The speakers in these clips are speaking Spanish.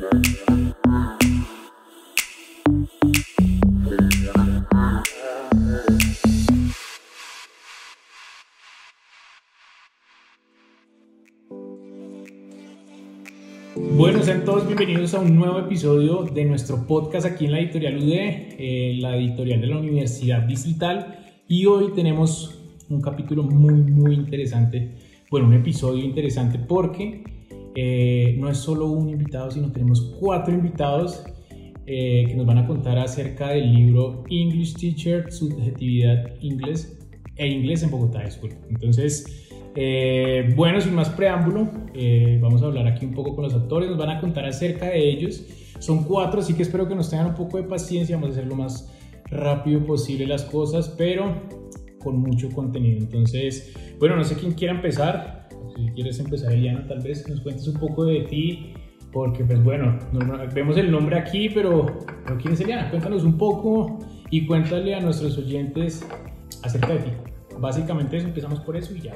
Bueno, sean todos bienvenidos a un nuevo episodio de nuestro podcast aquí en la editorial UD, la editorial de la Universidad Distrital, y hoy tenemos un capítulo muy interesante, bueno, un episodio interesante porque no es solo un invitado, sino tenemos 4 invitados que nos van a contar acerca del libro English Teacher, Subjetividad Inglés en Bogotá, disculpe. Entonces, bueno, sin más preámbulo, vamos a hablar aquí un poco con los autores, nos van a contar acerca de ellos. Son 4, así que espero que nos tengan un poco de paciencia, vamos a hacer lo más rápido posible las cosas, pero con mucho contenido. Entonces, bueno, no sé quién quiera empezar. Si quieres empezar, Eliana, tal vez nos cuentes un poco de ti, porque pues bueno, vemos el nombre aquí, pero ¿quién es Eliana? Cuéntanos un poco y cuéntale a nuestros oyentes acerca de ti. Básicamente eso, empezamos por eso y ya.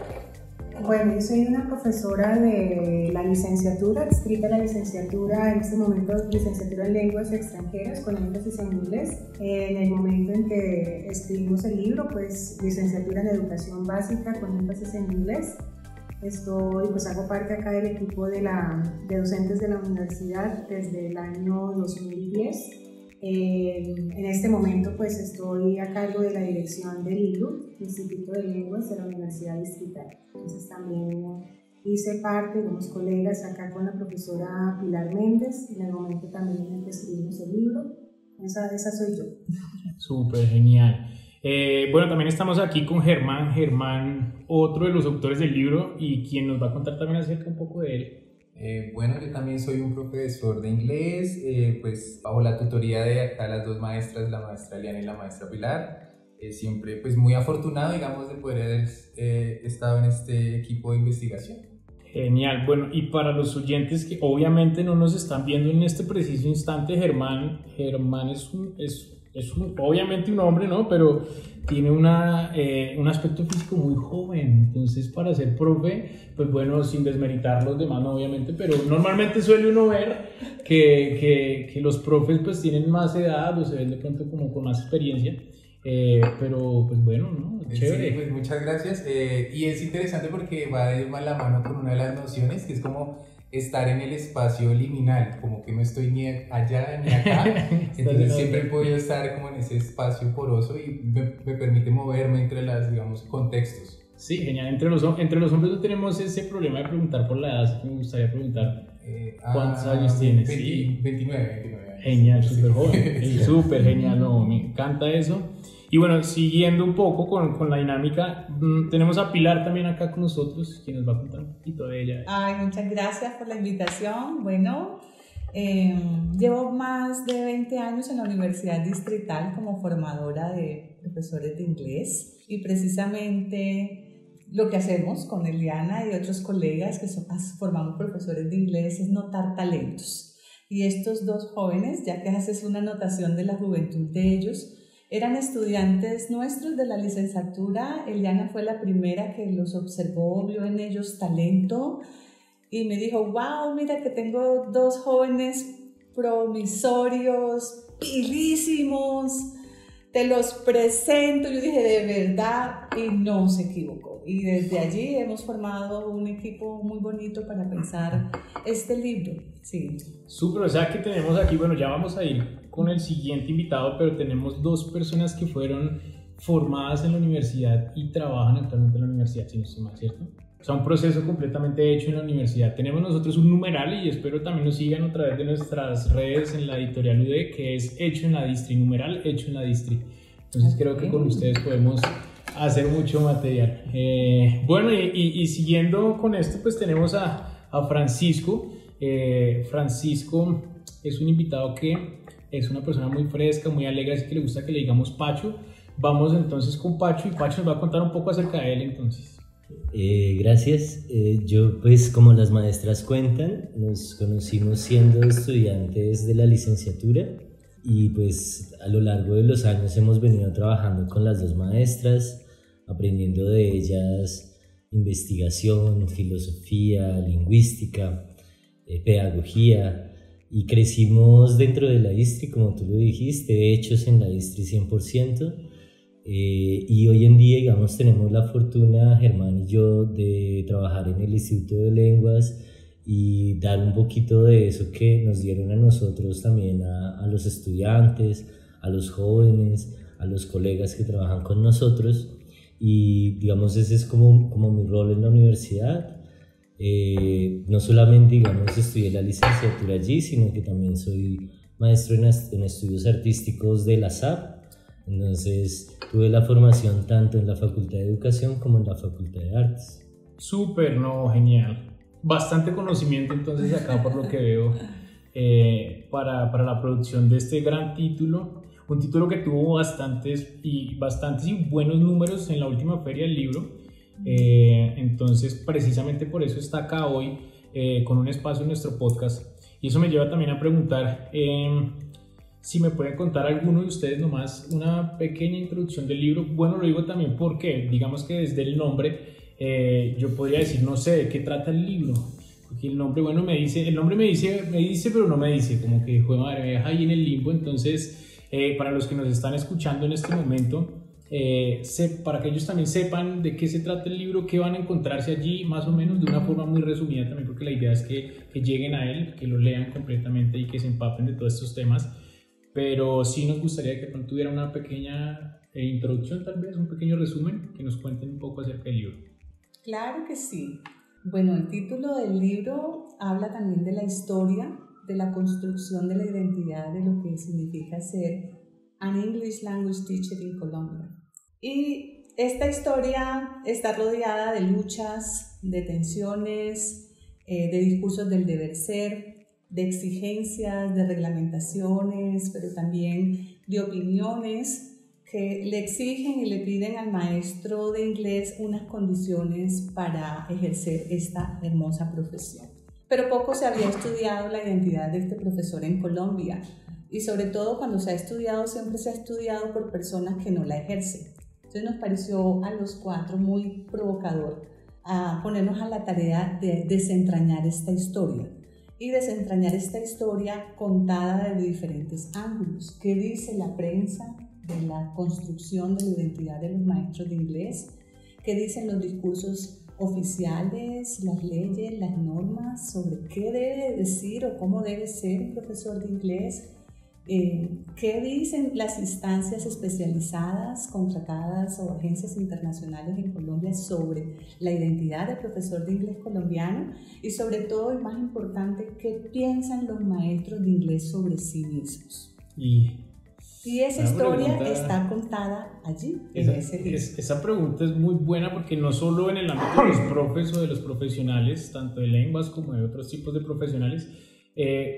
Bueno, yo soy una profesora de la licenciatura, adscrita a la licenciatura, en este momento licenciatura en lenguas extranjeras con énfasis en inglés. En el momento en que escribimos el libro, pues licenciatura en educación básica con énfasis en inglés. Hago parte acá del equipo de docentes de la universidad desde el año 2010. En este momento pues estoy a cargo de la dirección del ILU, Instituto de Lenguas de la Universidad Distrital. Entonces también hice parte, somos colegas acá con la profesora Pilar Méndez, en el momento también en el que escribimos el libro. Esa soy yo. Súper genial. Bueno, también estamos aquí con Germán, otro de los autores del libro y quien nos va a contar también acerca un poco de él. Bueno, yo también soy un profesor de inglés, pues bajo la tutoría de acá las 2 maestras, la maestra Eliana y la maestra Pilar. Siempre pues muy afortunado, digamos, de poder haber estado en este equipo de investigación. Genial, bueno, y para los oyentes que obviamente no nos están viendo en este preciso instante, Germán es obviamente un hombre, ¿no? Pero tiene un aspecto físico muy joven, entonces para ser profe, pues bueno, sin desmeritar los demás, no, obviamente, pero normalmente suele uno ver que los profes pues tienen más edad o se ven de pronto como con más experiencia, pero pues bueno, ¿no? Chévere. Sí, pues muchas gracias, y es interesante porque va de la mano con una de las nociones que es como estar en el espacio liminal, como que no estoy ni allá ni acá, entonces siempre he podido estar como en ese espacio poroso y me permite moverme entre digamos, contextos. Sí, genial. Entre los hombres no tenemos ese problema de preguntar por la edad, así que me gustaría preguntar ¿cuántos años tienes? 29 años. Genial, súper joven, súper genial, no, me encanta eso. Y bueno, siguiendo un poco con la dinámica, tenemos a Pilar también acá con nosotros, quien nos va a contar un poquito de ella. Ay, muchas gracias por la invitación. Bueno, llevo más de 20 años en la Universidad Distrital como formadora de profesores de inglés y precisamente lo que hacemos con Eliana y otros colegas que formamos profesores de inglés es notar talentos. Y estos 2 jóvenes, ya que haces una anotación de la juventud de ellos, eran estudiantes nuestros de la licenciatura. Eliana fue la primera que los observó, vio en ellos talento y me dijo, wow, mira que tengo 2 jóvenes promisorios, pilísimos, te los presento. Yo dije, de verdad, y no se equivocó. Y desde allí hemos formado un equipo muy bonito para pensar este libro. Sí. Súper, o sea que tenemos aquí, bueno, ya vamos a ir con el siguiente invitado, pero tenemos 2 personas que fueron formadas en la universidad y trabajan actualmente en la universidad, si no estoy mal, ¿cierto? O sea, un proceso completamente hecho en la universidad. Tenemos nosotros un numeral y espero también nos sigan a través de nuestras redes en la editorial UD, que es Hecho en la Distri, numeral Hecho en la Distri. Entonces creo que con ustedes podemos hacer mucho material. Bueno, y siguiendo con esto, pues tenemos a Francisco. Francisco es un invitado que es una persona muy fresca, muy alegre, así que le gusta que le digamos Pacho. Vamos entonces con Pacho y Pacho nos va a contar un poco acerca de él entonces. Gracias. Yo pues como las maestras cuentan, nos conocimos siendo estudiantes de la licenciatura y pues a lo largo de los años hemos venido trabajando con las 2 maestras, aprendiendo de ellas investigación, filosofía, lingüística, pedagogía, y crecimos dentro de la ISTRI, como tú lo dijiste, hechos en la ISTRI 100%. Y hoy en día, digamos, tenemos la fortuna, Germán y yo, de trabajar en el Instituto de Lenguas y dar un poquito de eso que nos dieron a nosotros también, a los estudiantes, a los jóvenes, a los colegas que trabajan con nosotros. Y digamos, ese es como mi rol en la universidad. No solamente, digamos, estudié la licenciatura allí, sino que también soy maestro en estudios artísticos de la SAP. Entonces tuve la formación tanto en la Facultad de Educación como en la Facultad de Artes. Súper, no, genial. Bastante conocimiento entonces acá por lo que veo para la producción de este gran título. Un título que tuvo bastantes y buenos números en la última feria del libro. Entonces precisamente por eso está acá hoy con un espacio en nuestro podcast. Y eso me lleva también a preguntar si me pueden contar alguno de ustedes nomás una pequeña introducción del libro. Bueno, lo digo también porque digamos que desde el nombre yo podría decir, no sé de qué trata el libro, porque el nombre, bueno, me dice, pero no me dice, como que, joder, madre, me deja ahí en el limbo. Entonces, para los que nos están escuchando en este momento, para que ellos también sepan de qué se trata el libro, qué van a encontrarse allí, más o menos de una forma muy resumida también, porque la idea es que lleguen a él, que lo lean completamente y que se empapen de todos estos temas. Pero sí nos gustaría que pronto tuviera una pequeña introducción, tal vez, un pequeño resumen, que nos cuenten un poco acerca del libro. Claro que sí. Bueno, el título del libro habla también de la historia, de la construcción de la identidad, de lo que significa ser an English language teacher in Colombia. Y esta historia está rodeada de luchas, de tensiones, de discursos del deber ser, de exigencias, de reglamentaciones, pero también de opiniones que le exigen y le piden al maestro de inglés unas condiciones para ejercer esta hermosa profesión. Pero poco se había estudiado la identidad de este profesor en Colombia, y sobre todo cuando se ha estudiado, siempre se ha estudiado por personas que no la ejercen. Entonces nos pareció a los cuatro muy provocador ponernos a la tarea de desentrañar esta historia. Y desentrañar esta historia contada desde diferentes ángulos. ¿Qué dice la prensa de la construcción de la identidad de los maestros de inglés? ¿Qué dicen los discursos oficiales, las leyes, las normas sobre qué debe decir o cómo debe ser un profesor de inglés? ¿Qué dicen las instancias especializadas, contratadas o agencias internacionales en Colombia sobre la identidad del profesor de inglés colombiano? Y sobre todo, y más importante, ¿qué piensan los maestros de inglés sobre sí mismos? Y esa historia está contada allí, en ese libro. Esa pregunta es muy buena porque no solo en el ámbito de los profes o de los profesionales, tanto de lenguas como de otros tipos de profesionales,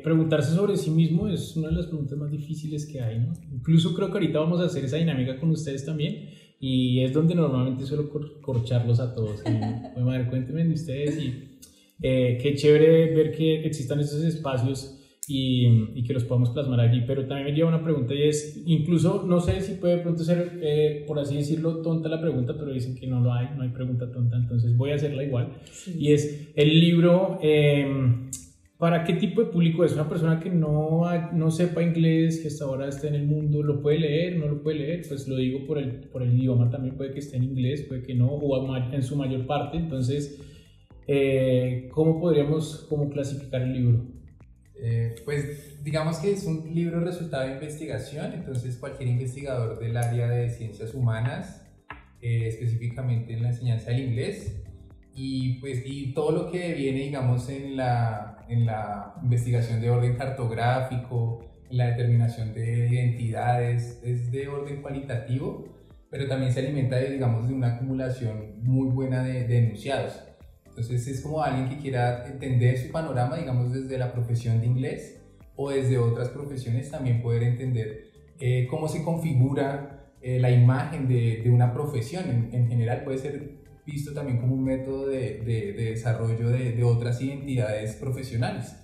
preguntarse sobre sí mismo es una de las preguntas más difíciles que hay, ¿no? Incluso creo que ahorita vamos a hacer esa dinámica con ustedes también, y es donde normalmente suelo corcharlos a todos. Bueno, madre, cuéntenme de ustedes, y qué chévere ver que existan esos espacios y que los podamos plasmar allí. Pero también me lleva una pregunta, y es, incluso no sé si puede de pronto ser, por así decirlo, tonta la pregunta, pero dicen que no hay pregunta tonta, entonces voy a hacerla igual. Sí. Y es, el libro, ¿para qué tipo de público es? Una persona que no sepa inglés, que hasta ahora está en el mundo, ¿lo puede leer? ¿No lo puede leer? Pues lo digo por el idioma también, puede que esté en inglés, puede que no, o en su mayor parte. Entonces, ¿cómo podríamos clasificar el libro? Pues digamos que es un libro resultado de investigación, entonces cualquier investigador del área de ciencias humanas, específicamente en la enseñanza del inglés, y todo lo que viene, digamos, en la investigación de orden cartográfico, en la determinación de identidades, es de orden cualitativo, pero también se alimenta de una acumulación muy buena de enunciados. Entonces es como alguien que quiera entender su panorama, digamos, desde la profesión de inglés o desde otras profesiones, también poder entender cómo se configura la imagen de una profesión. En general puede ser visto también como un método de desarrollo de otras identidades profesionales.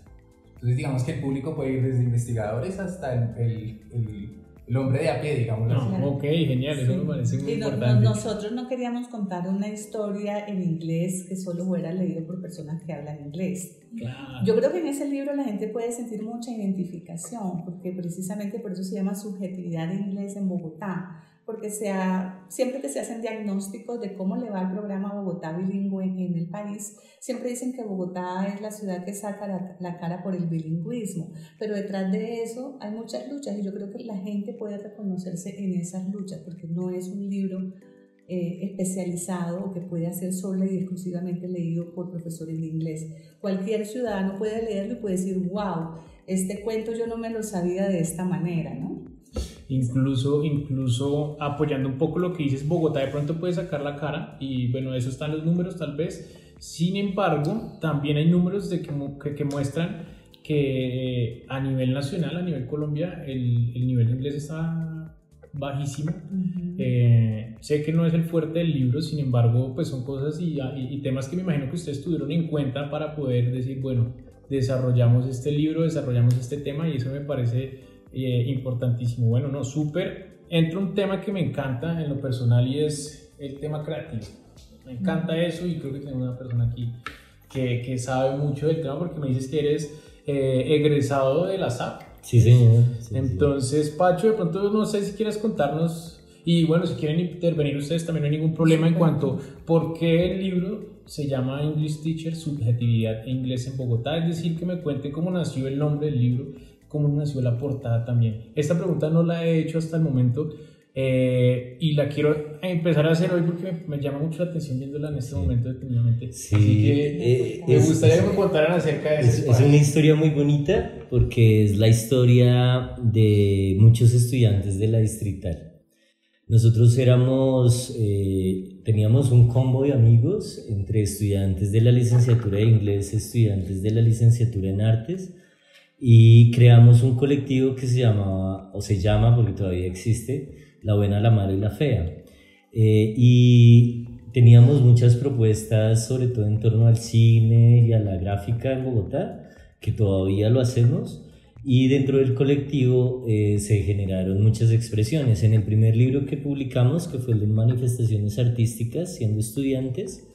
Entonces digamos que el público puede ir desde investigadores hasta el el hombre de a pie, digámoslo así. No, ok, genial, eso me parece muy importante. Nosotros no queríamos contar una historia en inglés que solo fuera leído por personas que hablan inglés. Claro. Yo creo que en ese libro la gente puede sentir mucha identificación, porque precisamente por eso se llama Subjetividad de Inglés en Bogotá, porque siempre que se hacen diagnósticos de cómo le va el programa Bogotá bilingüe en el país, siempre dicen que Bogotá es la ciudad que saca la cara por el bilingüismo, pero detrás de eso hay muchas luchas y yo creo que la gente puede reconocerse en esas luchas, porque no es un libro especializado o que puede ser solo y exclusivamente leído por profesores de inglés. Cualquier ciudadano puede leerlo y puede decir, wow, este cuento yo no me lo sabía de esta manera, ¿no? Incluso apoyando un poco lo que dices, Bogotá de pronto puede sacar la cara y bueno, eso están los números tal vez. Sin embargo, también hay números que muestran que a nivel nacional, a nivel Colombia, el nivel de inglés está bajísimo. Sé que no es el fuerte del libro, sin embargo, pues son cosas y temas que me imagino que ustedes tuvieron en cuenta para poder decir, bueno, desarrollamos este libro, desarrollamos este tema y eso me parece importantísimo. Bueno, no, súper. Entra un tema que me encanta en lo personal y es el tema creativo. Me encanta eso y creo que tengo una persona aquí que sabe mucho del tema porque me dices que eres egresado de la SAP. Sí, señor. Sí, entonces, Pacho, de pronto no sé si quieras contarnos y bueno, si quieren intervenir ustedes también no hay ningún problema en cuanto por qué el libro se llama English Teacher, Subjetividad e Inglés en Bogotá, es decir, que me cuente cómo nació el nombre del libro, cómo nació la portada también. Esta pregunta no la he hecho hasta el momento y la quiero empezar a hacer hoy porque me llama mucho la atención viéndola en este momento detenidamente. Sí, así que me gustaría que me contaran acerca de eso. Es una historia muy bonita porque es la historia de muchos estudiantes de la Distrital. Nosotros teníamos un combo de amigos entre estudiantes de la licenciatura de inglés, estudiantes de la licenciatura en artes, y creamos un colectivo que se llamaba, o se llama porque todavía existe, La Buena, la Mala y la Fea. Y teníamos muchas propuestas, sobre todo en torno al cine y a la gráfica en Bogotá, que todavía lo hacemos. Y dentro del colectivo se generaron muchas expresiones. En el primer libro que publicamos, que fue el de manifestaciones artísticas siendo estudiantes,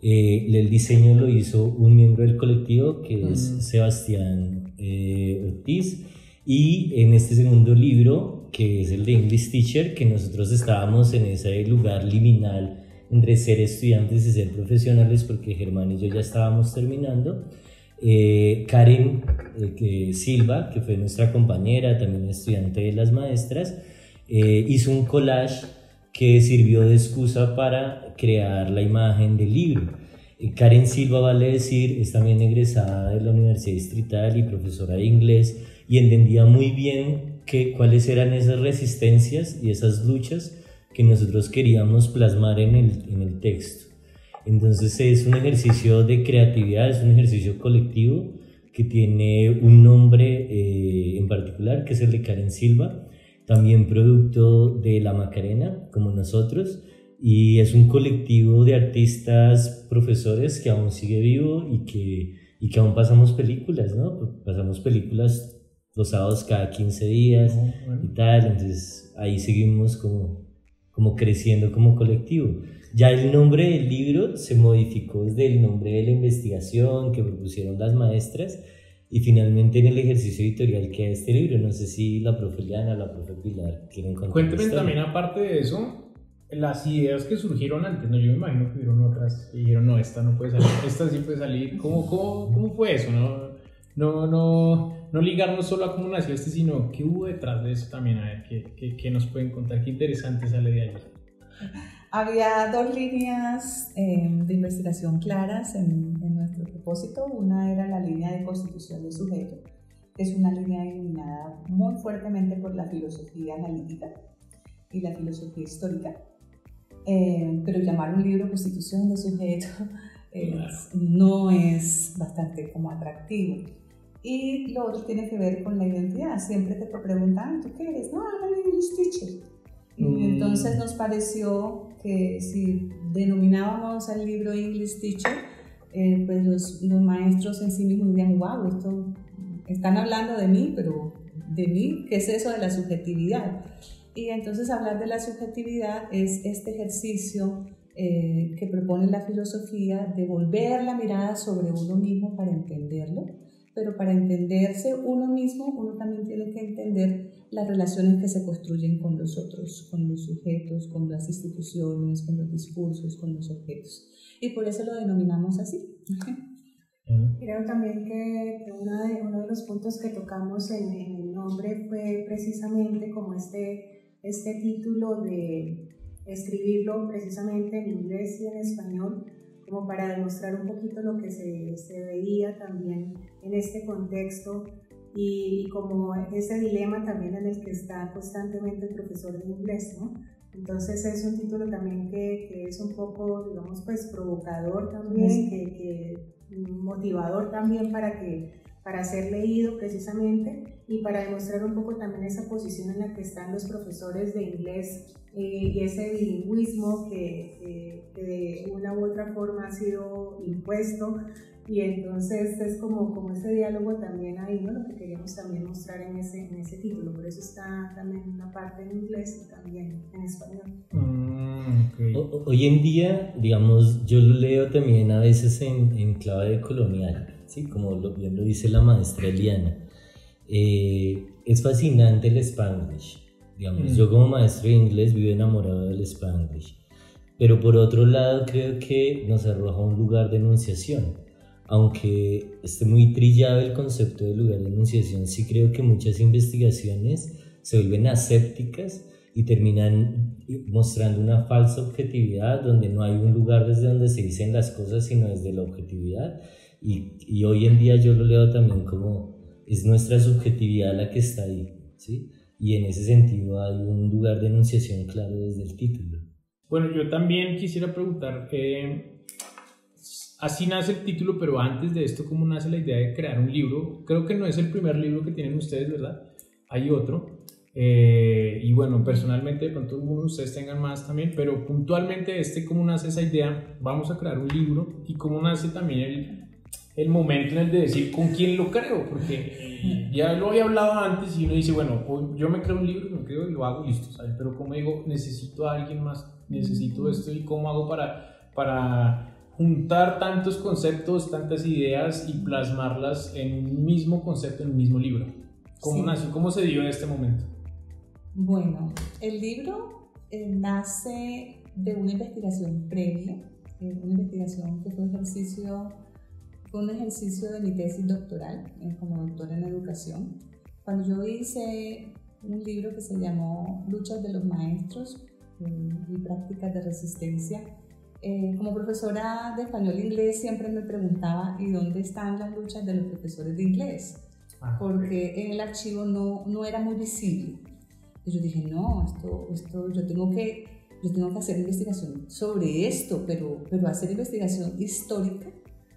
el diseño lo hizo un miembro del colectivo que es Sebastián Ortiz, y en este segundo libro, que es el de English Teacher, que nosotros estábamos en ese lugar liminal entre ser estudiantes y ser profesionales, porque Germán y yo ya estábamos terminando. Karen Silva, que fue nuestra compañera, también estudiante de las maestras, hizo un collage que sirvió de excusa para crear la imagen del libro. Karen Silva, vale decir, es también egresada de la Universidad Distrital y profesora de inglés, y entendía muy bien cuáles eran esas resistencias y esas luchas que nosotros queríamos plasmar en el texto. Entonces es un ejercicio de creatividad, es un ejercicio colectivo que tiene un nombre en particular, que es el de Karen Silva, también producto de La Macarena, como nosotros, y es un colectivo de artistas profesores que aún sigue vivo y que aún pasamos películas, ¿no? Pasamos películas los sábados cada 15 días y tal, entonces ahí seguimos como creciendo como colectivo. Ya el nombre del libro se modificó desde el nombre de la investigación que propusieron las maestras y finalmente en el ejercicio editorial que es este libro. No sé si la profe Liana o la profe Pilar quieren contar. Cuénteme también, aparte de eso, las ideas que surgieron antes, ¿no? Yo me imagino que hubieron otras y dijeron, no, esta no puede salir, esta sí puede salir. ¿Cómo fue eso? No ligarnos solo a cómo nació este, sino qué hubo detrás de eso también. A ver, ¿qué nos pueden contar? Qué interesante sale de ahí. Había dos líneas de investigación claras en nuestro propósito. Una era la línea de constitución del sujeto, que es una línea iluminada muy fuertemente por la filosofía analítica y la filosofía histórica. Pero llamar un libro constitución del sujeto no es bastante como atractivo. Y lo otro tiene que ver con la identidad. Siempre te preguntan, ¿tú qué eres? No, I'm an English teacher. Y entonces nos pareció que si denominábamos al libro English Teacher, pues los maestros en sí mismos dirían, wow, esto están hablando de mí, pero mí, ¿qué es eso de la subjetividad? Y entonces hablar de la subjetividad es este ejercicio que propone la filosofía de volver la mirada sobre uno mismo para entenderlo, pero para entenderse uno mismo, uno también tiene que entender las relaciones que se construyen con los otros, con los sujetos, con las instituciones, con los discursos, con los objetos. Y por eso lo denominamos así. Creo también que uno de los puntos que tocamos en el nombre fue precisamente como este título de escribirlo precisamente en inglés y en español, como para demostrar un poquito lo que se veía también en este contexto y como ese dilema también en el que está constantemente el profesor de inglés, ¿no? Entonces es un título también que es un poco, digamos, pues provocador también, que motivador también para ser leído precisamente y para demostrar un poco también esa posición en la que están los profesores de inglés y ese bilingüismo que de una u otra forma ha sido impuesto. Y entonces es como ese diálogo también ahí, ¿no? Lo que queríamos también mostrar en ese título. Por eso está también una parte en inglés y también en español. Okay. Hoy en día, digamos, yo lo leo también a veces en clave de colonial, ¿sí? Como bien lo dice la maestra Eliana. Es fascinante el Spanglish. Digamos, yo como maestro de inglés vivo enamorado del Spanglish. Pero por otro lado, creo que nos arroja un lugar de enunciación. Aunque esté muy trillado el concepto de lugar de enunciación, sí creo que muchas investigaciones se vuelven asépticas y terminan mostrando una falsa objetividad donde no hay un lugar desde donde se dicen las cosas, sino desde la objetividad. Y hoy en día yo lo leo también como es nuestra subjetividad la que está ahí, ¿sí? Y en ese sentido hay un lugar de enunciación claro desde el título. Bueno, yo también quisiera preguntar... Así nace el título, pero antes de esto, ¿cómo nace la idea de crear un libro? Creo que no es el primer libro que tienen ustedes, ¿verdad? Hay otro. Y bueno, personalmente, de pronto algunos de ustedes tengan más también, pero puntualmente ¿cómo nace esa idea? Vamos a crear un libro. Y cómo nace también el momento en el de decir con quién lo creo, porque ya lo había hablado antes y uno dice, bueno, yo me creo un libro, me creo y lo hago, listo, ¿sabes? Pero como digo, necesito a alguien más, necesito esto, y cómo hago para juntar tantos conceptos, tantas ideas y plasmarlas en un mismo concepto, en un mismo libro. ¿Cómo nació? ¿Cómo se dio en este momento? Bueno, el libro nace de una investigación previa, una investigación que fue un ejercicio de mi tesis doctoral como doctora en educación. Cuando yo hice un libro que se llamó Luchas de los Maestros y Prácticas de Resistencia, como profesora de español e inglés siempre me preguntaba ¿y dónde están las luchas de los profesores de inglés? Porque en el archivo no era muy visible. Y yo dije, no, esto yo tengo que hacer investigación sobre esto, pero hacer investigación histórica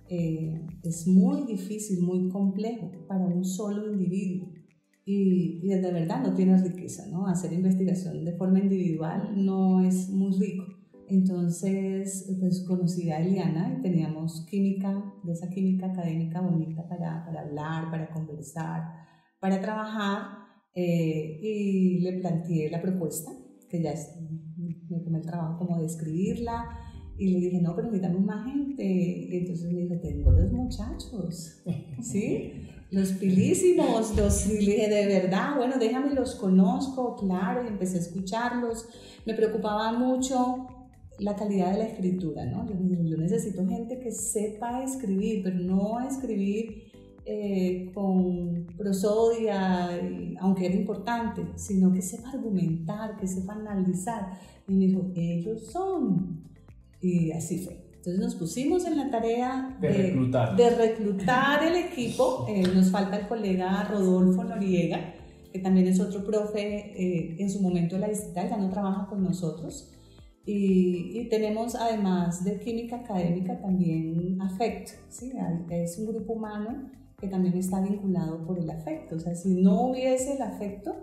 es muy difícil, muy complejo para un solo individuo. Y de verdad no tiene riqueza, ¿no? Hacer investigación de forma individual no es muy rico. Entonces, pues conocí a Eliana y teníamos química, de esa química académica bonita para hablar, para conversar, para trabajar, y le planteé la propuesta, que ya me tomé el trabajo como de escribirla, y le dije, no, pero necesitamos más gente. Y entonces me dijo, tengo los muchachos, ¿sí? Los pilísimos, y le dije, de verdad, bueno, déjame, los conozco, claro, y empecé a escucharlos. Me preocupaba mucho la calidad de la escritura, ¿no? Yo necesito gente que sepa escribir, pero no escribir con prosodia, aunque era importante, sino que sepa argumentar, que sepa analizar. Y me dijo, ellos son. Y así fue. Entonces nos pusimos en la tarea de reclutar el equipo. Nos falta el colega Rodolfo Noriega, que también es otro profe en su momento de la distrital, ya no trabaja con nosotros. Y tenemos, además de química académica, también afecto, ¿sí? Es un grupo humano que también está vinculado por el afecto. O sea, si no hubiese el afecto,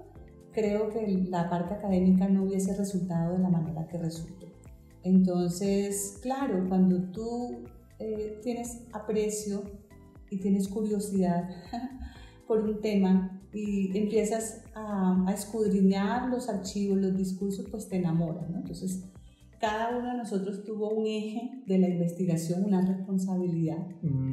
creo que la parte académica no hubiese resultado de la manera que resultó. Entonces, claro, cuando tú tienes aprecio y tienes curiosidad por un tema, y empiezas a escudriñar los archivos, los discursos, pues te enamoras, ¿no? Entonces, cada uno de nosotros tuvo un eje de la investigación, una responsabilidad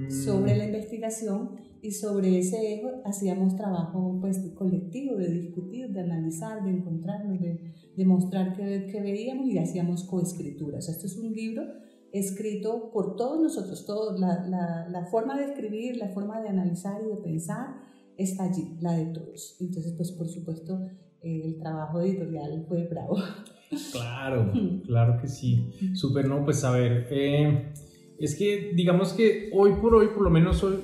sobre la investigación, y sobre ese eje hacíamos trabajo pues colectivo, de discutir, de analizar, de encontrarnos, de mostrar qué veíamos, y hacíamos coescritura. O sea, esto es un libro escrito por todos nosotros, la forma de escribir, la forma de analizar y de pensar está allí, la de todos. Entonces, pues por supuesto, el trabajo editorial fue bravo. Claro, claro que sí. Súper, no, pues a ver, es que digamos que hoy, por lo menos hoy,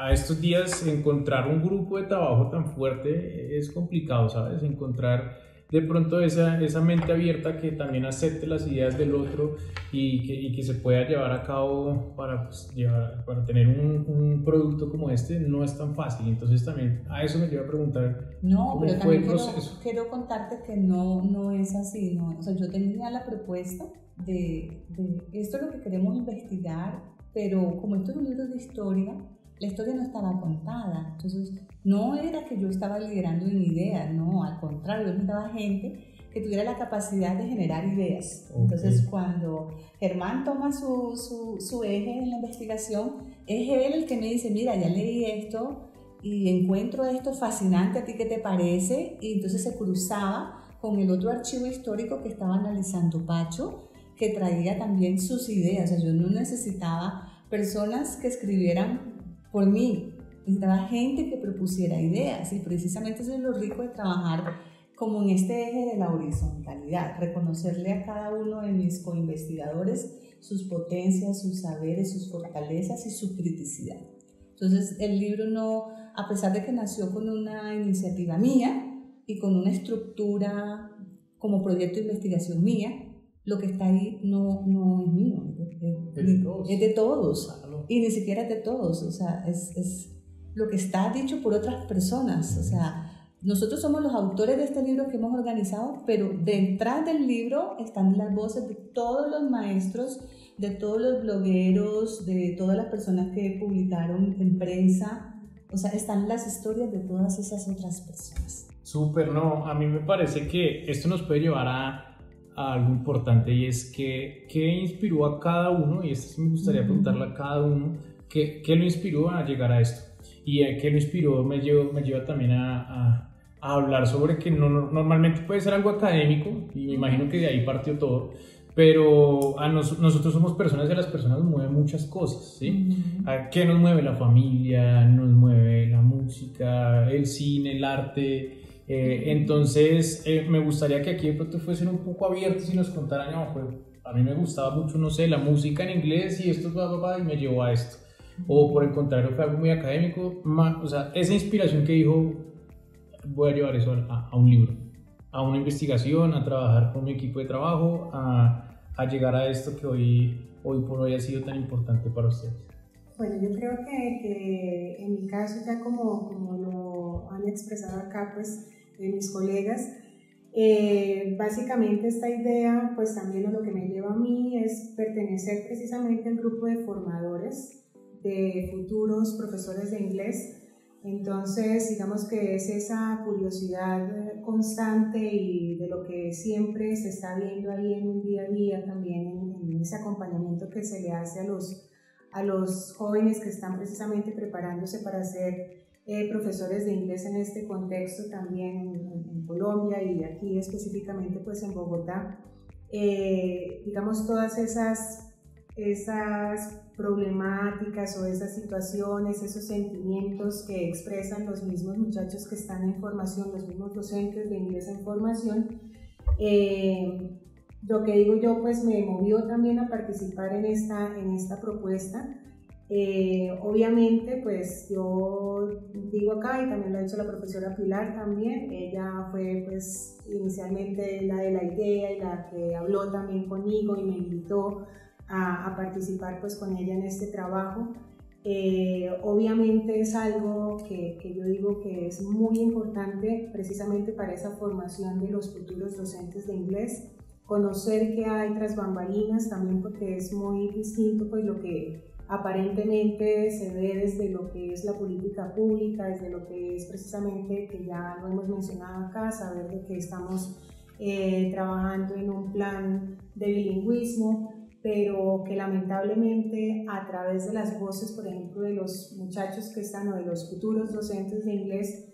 a estos días, encontrar un grupo de trabajo tan fuerte es complicado, ¿sabes? Encontrar de pronto esa mente abierta que también acepte las ideas del otro y que se pueda llevar a cabo para, pues, para tener un producto como este no es tan fácil. Entonces también a eso me lleva a preguntar, no, ¿cómo pero fue el también proceso? quiero contarte que no es así, ¿no? O sea, yo tenía la propuesta de esto es lo que queremos investigar, pero como esto es un libro de historia, la historia no estaba contada. Entonces, no era que yo estaba liderando en ideas, no, al contrario, yo necesitaba gente que tuviera la capacidad de generar ideas. Okay. Entonces, cuando Germán toma su eje en la investigación, es él el que me dice, mira, ya leí esto y encuentro esto fascinante, ¿a ti qué te parece? Y entonces se cruzaba con el otro archivo histórico que estaba analizando Pacho, que traía también sus ideas. O sea, yo no necesitaba personas que escribieran por mí, necesitaba gente que propusiera ideas, y precisamente eso es lo rico de trabajar como en este eje de la horizontalidad, reconocerle a cada uno de mis coinvestigadores sus potencias, sus saberes, sus fortalezas y su criticidad. Entonces el libro no, a pesar de que nació con una iniciativa mía y con una estructura como proyecto de investigación mía, lo que está ahí no es mío, es de todos. Claro. Y ni siquiera es de todos, o sea, es lo que está dicho por otras personas. O sea, nosotros somos los autores de este libro que hemos organizado, pero detrás del libro están las voces de todos los maestros, de todos los blogueros, de todas las personas que publicaron en prensa. O sea, están las historias de todas esas otras personas. Súper, no, a mí me parece que esto nos puede llevar a algo importante, y es que qué inspiró a cada uno, y esto sí me gustaría preguntarle a cada uno, qué lo inspiró a llegar a esto, y qué lo inspiró me lleva también a hablar sobre que normalmente puede ser algo académico, y me imagino que de ahí partió todo, pero nosotros somos personas, y a las personas nos mueven muchas cosas, ¿sí? ¿Qué nos mueve? La familia, nos mueve la música, el cine, el arte. Entonces me gustaría que aquí de pronto fuesen un poco abiertos y nos contaran, no, pues a mí me gustaba mucho, no sé, la música en inglés y esto y me llevó a esto, o por el contrario fue algo muy académico, o sea, esa inspiración que dijo, voy a llevar eso a un libro, a una investigación, a trabajar con mi equipo de trabajo, a llegar a esto que hoy por hoy ha sido tan importante para ustedes. Bueno, yo creo que en mi caso, ya como lo han expresado acá, pues, mis colegas, básicamente esta idea, pues también lo que me lleva a mí es pertenecer precisamente al grupo de formadores de futuros profesores de inglés. Entonces, digamos que es esa curiosidad constante y de lo que siempre se está viendo ahí en un día a día, también en ese acompañamiento que se le hace a los jóvenes que están precisamente preparándose para ser profesores de inglés en este contexto también en Colombia y aquí específicamente pues en Bogotá. Digamos, todas esas problemáticas o esas situaciones, esos sentimientos que expresan los mismos muchachos que están en formación, los mismos docentes de inglés en formación, lo que digo yo pues me movió también a participar en esta propuesta. Obviamente pues yo digo acá, y también lo ha dicho la profesora Pilar también, ella fue pues inicialmente la de la idea y la que habló también conmigo y me invitó a participar pues con ella en este trabajo. Obviamente es algo que yo digo que es muy importante precisamente para esa formación de los futuros docentes de inglés, conocer qué hay tras bambalinas también, porque es muy distinto pues lo que aparentemente se ve desde lo que es la política pública, desde lo que es precisamente, que ya lo hemos mencionado acá, saber de que estamos trabajando en un plan de bilingüismo, pero que lamentablemente a través de las voces, por ejemplo, de los muchachos que están o de los futuros docentes de inglés,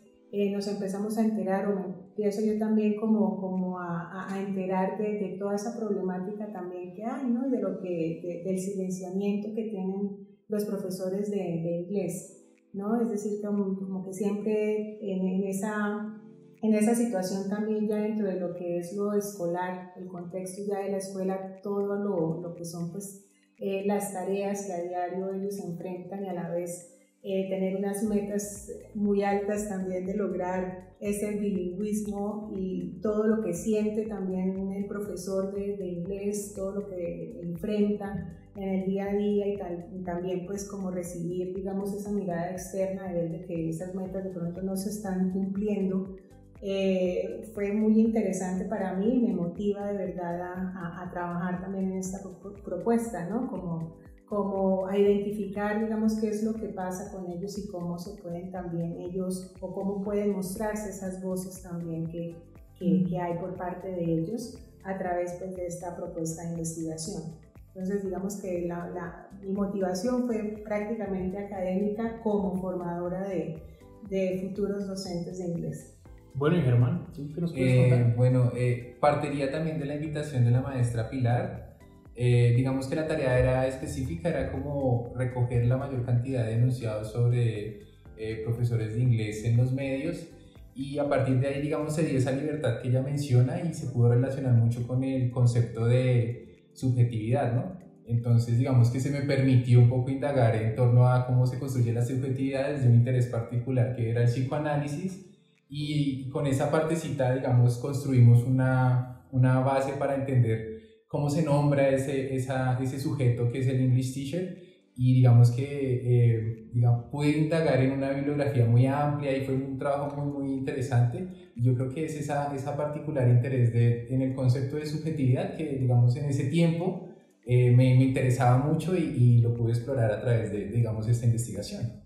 nos empezamos a enterar, o me empiezo yo también como a enterar de toda esa problemática también que hay, ¿no? Y de lo que, del silenciamiento que tienen los profesores de inglés, ¿no? Es decir, como que siempre en esa situación también ya dentro de lo que es lo escolar, el contexto ya de la escuela, todo lo que son pues las tareas que a diario ellos se enfrentan y a la vez tener unas metas muy altas también de lograr ese bilingüismo y todo lo que siente también el profesor de inglés, todo lo que enfrenta en el día a día y también pues como recibir, digamos, esa mirada externa de ver de que esas metas de pronto no se están cumpliendo. Fue muy interesante para mí y me motiva de verdad a trabajar también en esta propuesta, ¿no? Como a identificar, digamos, qué es lo que pasa con ellos y cómo se pueden también ellos, o cómo pueden mostrarse esas voces también que hay por parte de ellos a través pues, de esta propuesta de investigación. Entonces, digamos que mi motivación fue prácticamente académica como formadora de futuros docentes de inglés. Bueno, y Germán, ¿tú qué nos puedes contar? Bueno, partiría también de la invitación de la maestra Pilar. Digamos que la tarea era específica, era como recoger la mayor cantidad de enunciados sobre profesores de inglés en los medios, y a partir de ahí, digamos, se dio esa libertad que ella menciona y se pudo relacionar mucho con el concepto de subjetividad, ¿no? Entonces, digamos que se me permitió un poco indagar en torno a cómo se construye la subjetividad desde un interés particular que era el psicoanálisis, y con esa partecita, digamos, construimos una base para entender cómo se nombra ese sujeto que es el English Teacher, y digamos que pude indagar en una bibliografía muy amplia y fue un trabajo muy, muy interesante. Yo creo que es esa particular interés en el concepto de subjetividad que, digamos, en ese tiempo me interesaba mucho y lo pude explorar a través de, digamos, esta investigación.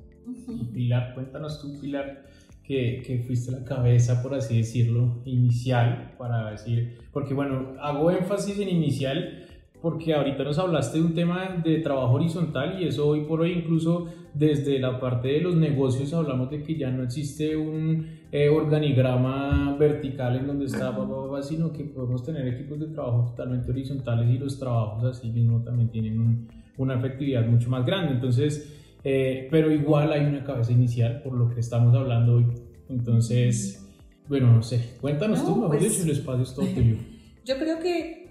Pilar, cuéntanos tú, Pilar, que fuiste la cabeza, por así decirlo, inicial, para decir, porque bueno, hago énfasis en inicial porque ahorita nos hablaste de un tema de trabajo horizontal, y eso hoy por hoy incluso desde la parte de los negocios hablamos de que ya no existe un organigrama vertical en donde está sino que podemos tener equipos de trabajo totalmente horizontales, y los trabajos así mismo también tienen una efectividad mucho más grande. Entonces, pero igual hay una cabeza inicial por lo que estamos hablando hoy. Entonces, bueno, no sé, cuéntanos tú, mejor dicho, el espacio es todo tuyo. Yo creo que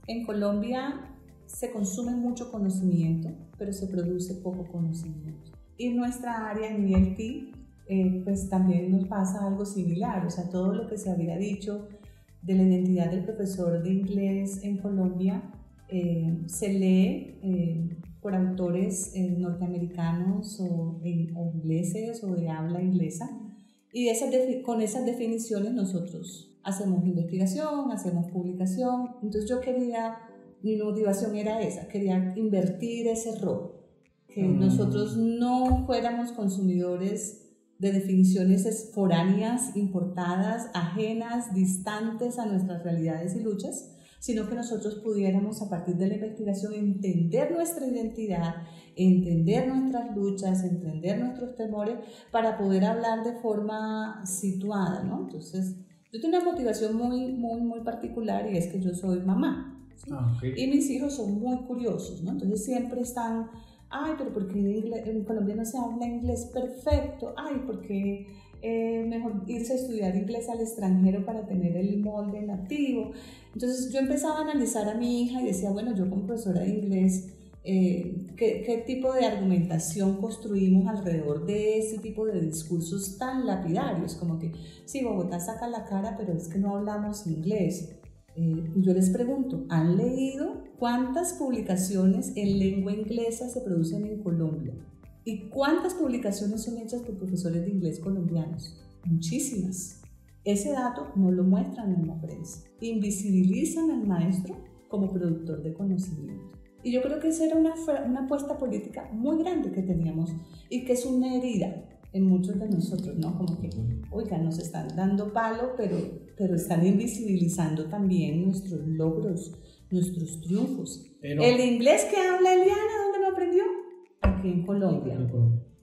en Colombia se consume mucho conocimiento, pero se produce poco conocimiento. Y en nuestra área, en IELT, pues también nos pasa algo similar. O sea, todo lo que se había dicho de la identidad del profesor de inglés en Colombia se lee por autores norteamericanos o ingleses o de habla inglesa, y con esas definiciones nosotros hacemos investigación, hacemos publicación. Entonces mi motivación era esa, quería invertir ese rol, que nosotros no fuéramos consumidores de definiciones foráneas, importadas, ajenas, distantes a nuestras realidades y luchas, sino que nosotros pudiéramos a partir de la investigación entender nuestra identidad, entender nuestras luchas, entender nuestros temores para poder hablar de forma situada, ¿no? Entonces, yo tengo una motivación muy, muy, muy particular, y es que yo soy mamá, ¿sí? Okay. Y mis hijos son muy curiosos, ¿no? Entonces siempre están, ay, pero ¿por qué en Colombia no se habla inglés perfecto? Ay, ¿por qué mejor irse a estudiar inglés al extranjero para tener el molde nativo? Entonces yo empezaba a analizar a mi hija y decía, bueno, yo como profesora de inglés, ¿qué tipo de argumentación construimos alrededor de ese tipo de discursos tan lapidarios? Como que, sí, Bogotá saca la cara, pero es que no hablamos inglés. Yo les pregunto, ¿han leído cuántas publicaciones en lengua inglesa se producen en Colombia? ¿Y cuántas publicaciones son hechas por profesores de inglés colombianos? Muchísimas. Ese dato no lo muestran en la prensa. Invisibilizan al maestro como productor de conocimiento. Y yo creo que esa era una apuesta política muy grande que teníamos y que es una herida en muchos de nosotros, ¿no? Como que, oiga, nos están dando palo, pero están invisibilizando también nuestros logros, nuestros triunfos. Pero, el inglés que habla Eliana, ¿dónde lo aprendió? Aquí en Colombia.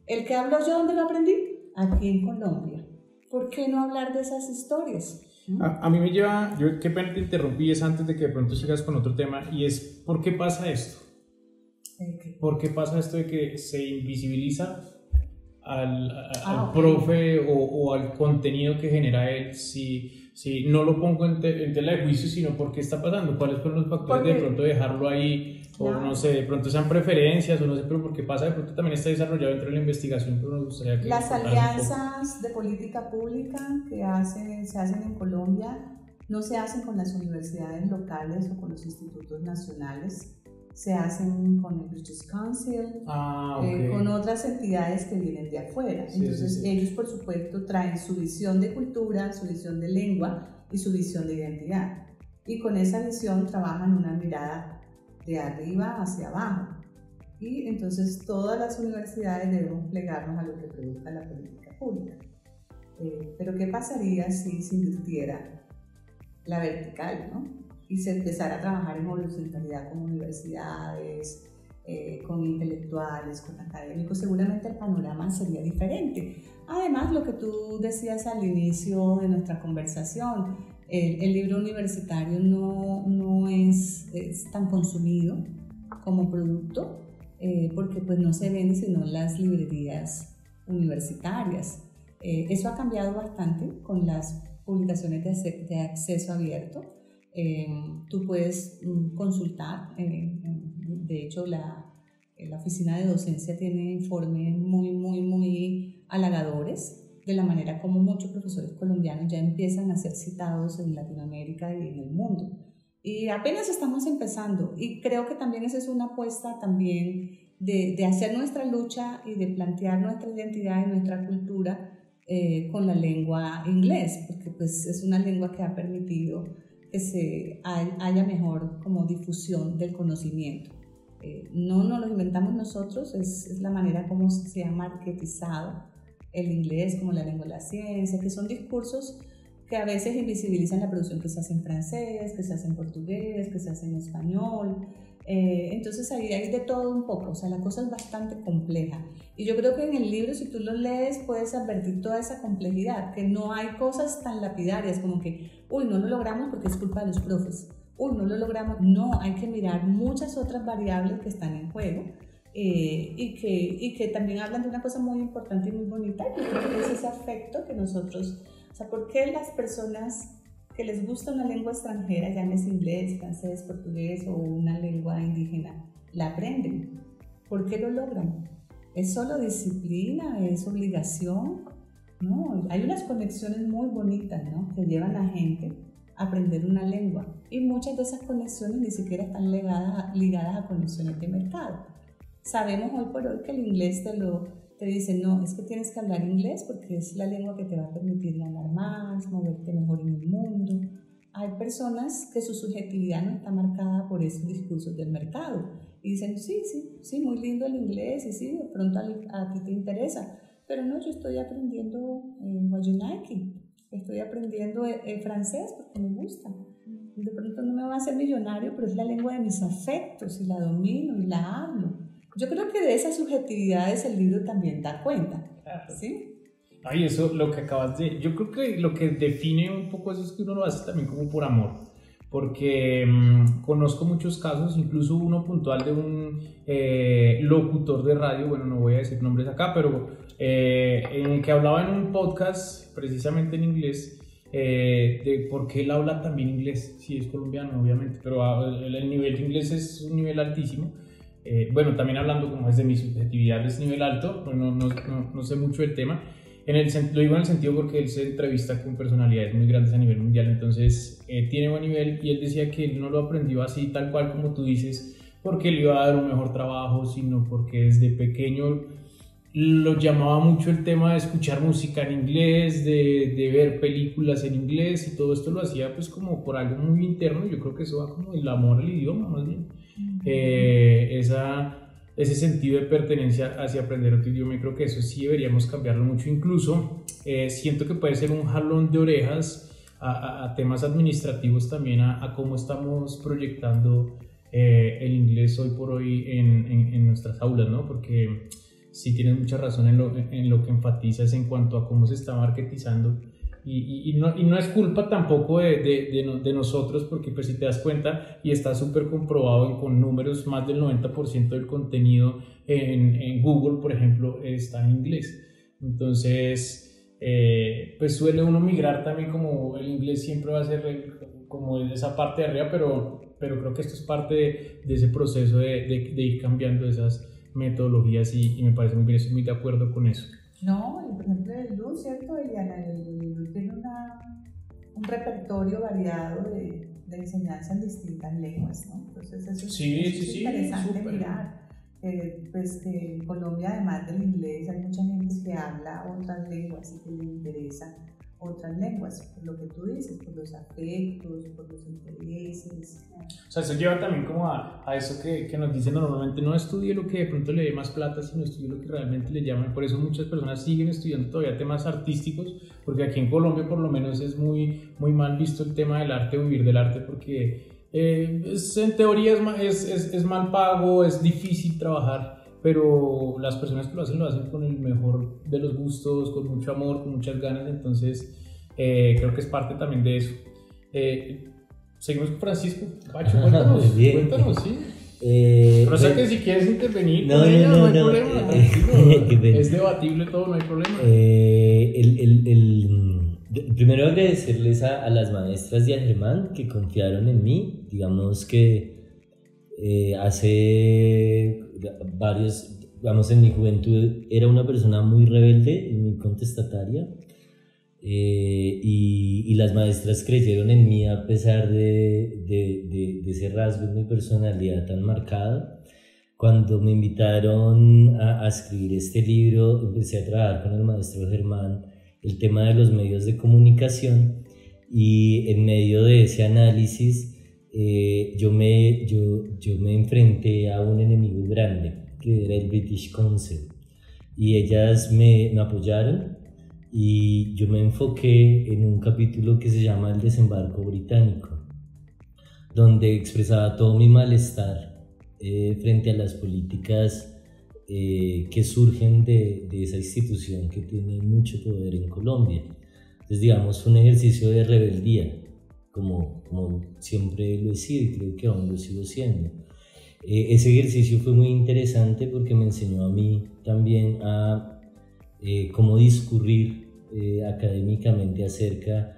El que hablo yo, ¿dónde lo aprendí? Aquí en Colombia. ¿Por qué no hablar de esas historias? A mí me lleva, yo qué pena te interrumpí, es antes de que de pronto sigas con otro tema, y es ¿por qué pasa esto? ¿Por qué pasa esto de que se invisibiliza al profe o al contenido que genera él? Si no lo pongo en tela de juicio, sino por qué está pasando, cuáles fueron los factores de pronto dejarlo ahí, o no sé, de pronto sean preferencias, o no sé, pero por qué pasa, de pronto también está desarrollado dentro de la investigación, pero nos gustaría que las alianzas de política pública que se hacen en Colombia no se hacen con las universidades locales o con los institutos nacionales, se hacen con el British Council, con otras entidades que vienen de afuera. Entonces ellos por supuesto traen su visión de cultura, su visión de lengua y su visión de identidad, y con esa visión trabajan una mirada de arriba hacia abajo, y entonces todas las universidades debemos plegarnos a lo que produzca la política pública. Pero ¿qué pasaría si se invirtiera la vertical, ¿no? Y se empezara a trabajar en horizontalidad con universidades, con intelectuales, con académicos? Seguramente el panorama sería diferente. Además, lo que tú decías al inicio de nuestra conversación, el libro universitario no es tan consumido como producto, porque pues no se vende sino en las librerías universitarias. Eso ha cambiado bastante con las publicaciones de acceso abierto. Tú puedes consultar, de hecho la oficina de docencia tiene informes muy halagadores de la manera como muchos profesores colombianos ya empiezan a ser citados en Latinoamérica y en el mundo, y apenas estamos empezando, y creo que también esa es una apuesta también de hacer nuestra lucha y de plantear nuestra identidad y nuestra cultura con la lengua inglés, porque pues es una lengua que ha permitido que haya mejor como difusión del conocimiento. No nos lo inventamos nosotros, es la manera como se ha marketizado el inglés como la lengua de la ciencia, que son discursos que a veces invisibilizan la producción que se hace en francés, que se hace en portugués, que se hace en español. Entonces ahí hay de todo un poco, o sea, la cosa es bastante compleja, y yo creo que en el libro, si tú lo lees, puedes advertir toda esa complejidad, que no hay cosas tan lapidarias como que, uy, no lo logramos porque es culpa de los profes, uy, no lo logramos. No, hay que mirar muchas otras variables que están en juego, y que también hablan de una cosa muy importante y muy bonita, que es ese afecto que nosotros, o sea, ¿por qué las personas que les gusta una lengua extranjera, llámese inglés, francés, portugués o una lengua indígena, la aprenden? ¿Por qué lo logran? ¿Es solo disciplina? ¿Es obligación? No, hay unas conexiones muy bonitas, ¿no?, que llevan a gente a aprender una lengua, y muchas de esas conexiones ni siquiera están ligadas a conexiones de mercado. Sabemos hoy por hoy que el inglés te dicen, no, es que tienes que hablar inglés porque es la lengua que te va a permitir ganar más, moverte mejor en el mundo. Hay personas que su subjetividad no está marcada por esos discursos del mercado y dicen, sí, muy lindo el inglés, y sí, de pronto a ti te interesa, pero no, yo estoy aprendiendo Wayunaiki, estoy aprendiendo francés porque me gusta. De pronto no me va a hacer millonario, pero es la lengua de mis afectos y la domino y la hablo. Yo creo que de esas subjetividades el libro también da cuenta, ¿sí? Ay, eso, lo que acabas de... Yo creo que lo que define un poco eso es que uno lo hace también como por amor, porque conozco muchos casos, incluso uno puntual de un locutor de radio, bueno, no voy a decir nombres acá, pero en el que hablaba en un podcast, precisamente en inglés, de por qué él habla también inglés, sí, es colombiano obviamente, pero el nivel de inglés es un nivel altísimo. Bueno, también hablando como es de mi subjetividad, es nivel alto, no sé mucho del tema. Lo digo en el sentido porque él se entrevista con personalidades muy grandes a nivel mundial, entonces tiene buen nivel, y él decía que él no lo aprendió así tal cual como tú dices porque le iba a dar un mejor trabajo, sino porque desde pequeño lo llamaba mucho el tema de escuchar música en inglés, de ver películas en inglés, y todo esto lo hacía pues como por algo muy interno. Yo creo que eso va como el amor al idioma más bien. ese sentido de pertenencia hacia aprender otro idioma. Y creo que eso sí deberíamos cambiarlo mucho. Incluso siento que puede ser un jalón de orejas a temas administrativos también, a cómo estamos proyectando el inglés hoy por hoy en nuestras aulas, ¿no? Porque sí tienes mucha razón en lo que enfatizas en cuanto a cómo se está marketizando. Y no es culpa tampoco de nosotros, porque pues si te das cuenta, y está súper comprobado con números, más del 90% del contenido en Google, por ejemplo, está en inglés. Entonces, pues suele uno migrar también, como el inglés siempre va a ser como esa parte de arriba, pero creo que esto es parte de ese proceso de ir cambiando esas metodologías y me parece muy bien, estoy muy de acuerdo con eso. No, y por ejemplo el Luz, ¿cierto? El Luz tiene un repertorio variado de enseñanza en distintas lenguas, ¿no? Entonces eso es interesante super mirar. Pues que en Colombia, además del inglés, hay mucha gente que habla otras lenguas y que le interesa otras lenguas, por lo que tú dices, por los afectos, por los intereses. O sea, eso lleva también como a eso que nos dicen normalmente: no estudie lo que de pronto le dé más plata, sino estudie lo que realmente le llaman. Por eso muchas personas siguen estudiando todavía temas artísticos, porque aquí en Colombia por lo menos es muy mal visto el tema del arte o vivir del arte, porque en teoría es mal pago, es difícil trabajar, pero las personas que lo hacen con el mejor de los gustos, con mucho amor, con muchas ganas. Entonces creo que es parte también de eso. Seguimos con Francisco. Pacho, cuéntanos, sí. Pero o sea que si quieres intervenir no hay problema. Es debatible todo, no hay problema. Primero agradecerles a las maestras de Agermán que confiaron en mí. Digamos que hace varios, digamos, en mi juventud era una persona muy rebelde y muy contestataria, y las maestras creyeron en mí a pesar de ese rasgo en mi personalidad tan marcado. Cuando me invitaron a escribir este libro, empecé a trabajar con el maestro Germán el tema de los medios de comunicación, y en medio de ese análisis yo me enfrenté a un enemigo grande, que era el British Council, y ellas me apoyaron, y yo me enfoqué en un capítulo que se llama El desembarco británico, donde expresaba todo mi malestar frente a las políticas que surgen de esa institución que tiene mucho poder en Colombia. Entonces, digamos, fue un ejercicio de rebeldía, como siempre lo he sido, y creo que aún lo sigo siendo. Ese ejercicio fue muy interesante porque me enseñó a mí también a cómo discurrir académicamente acerca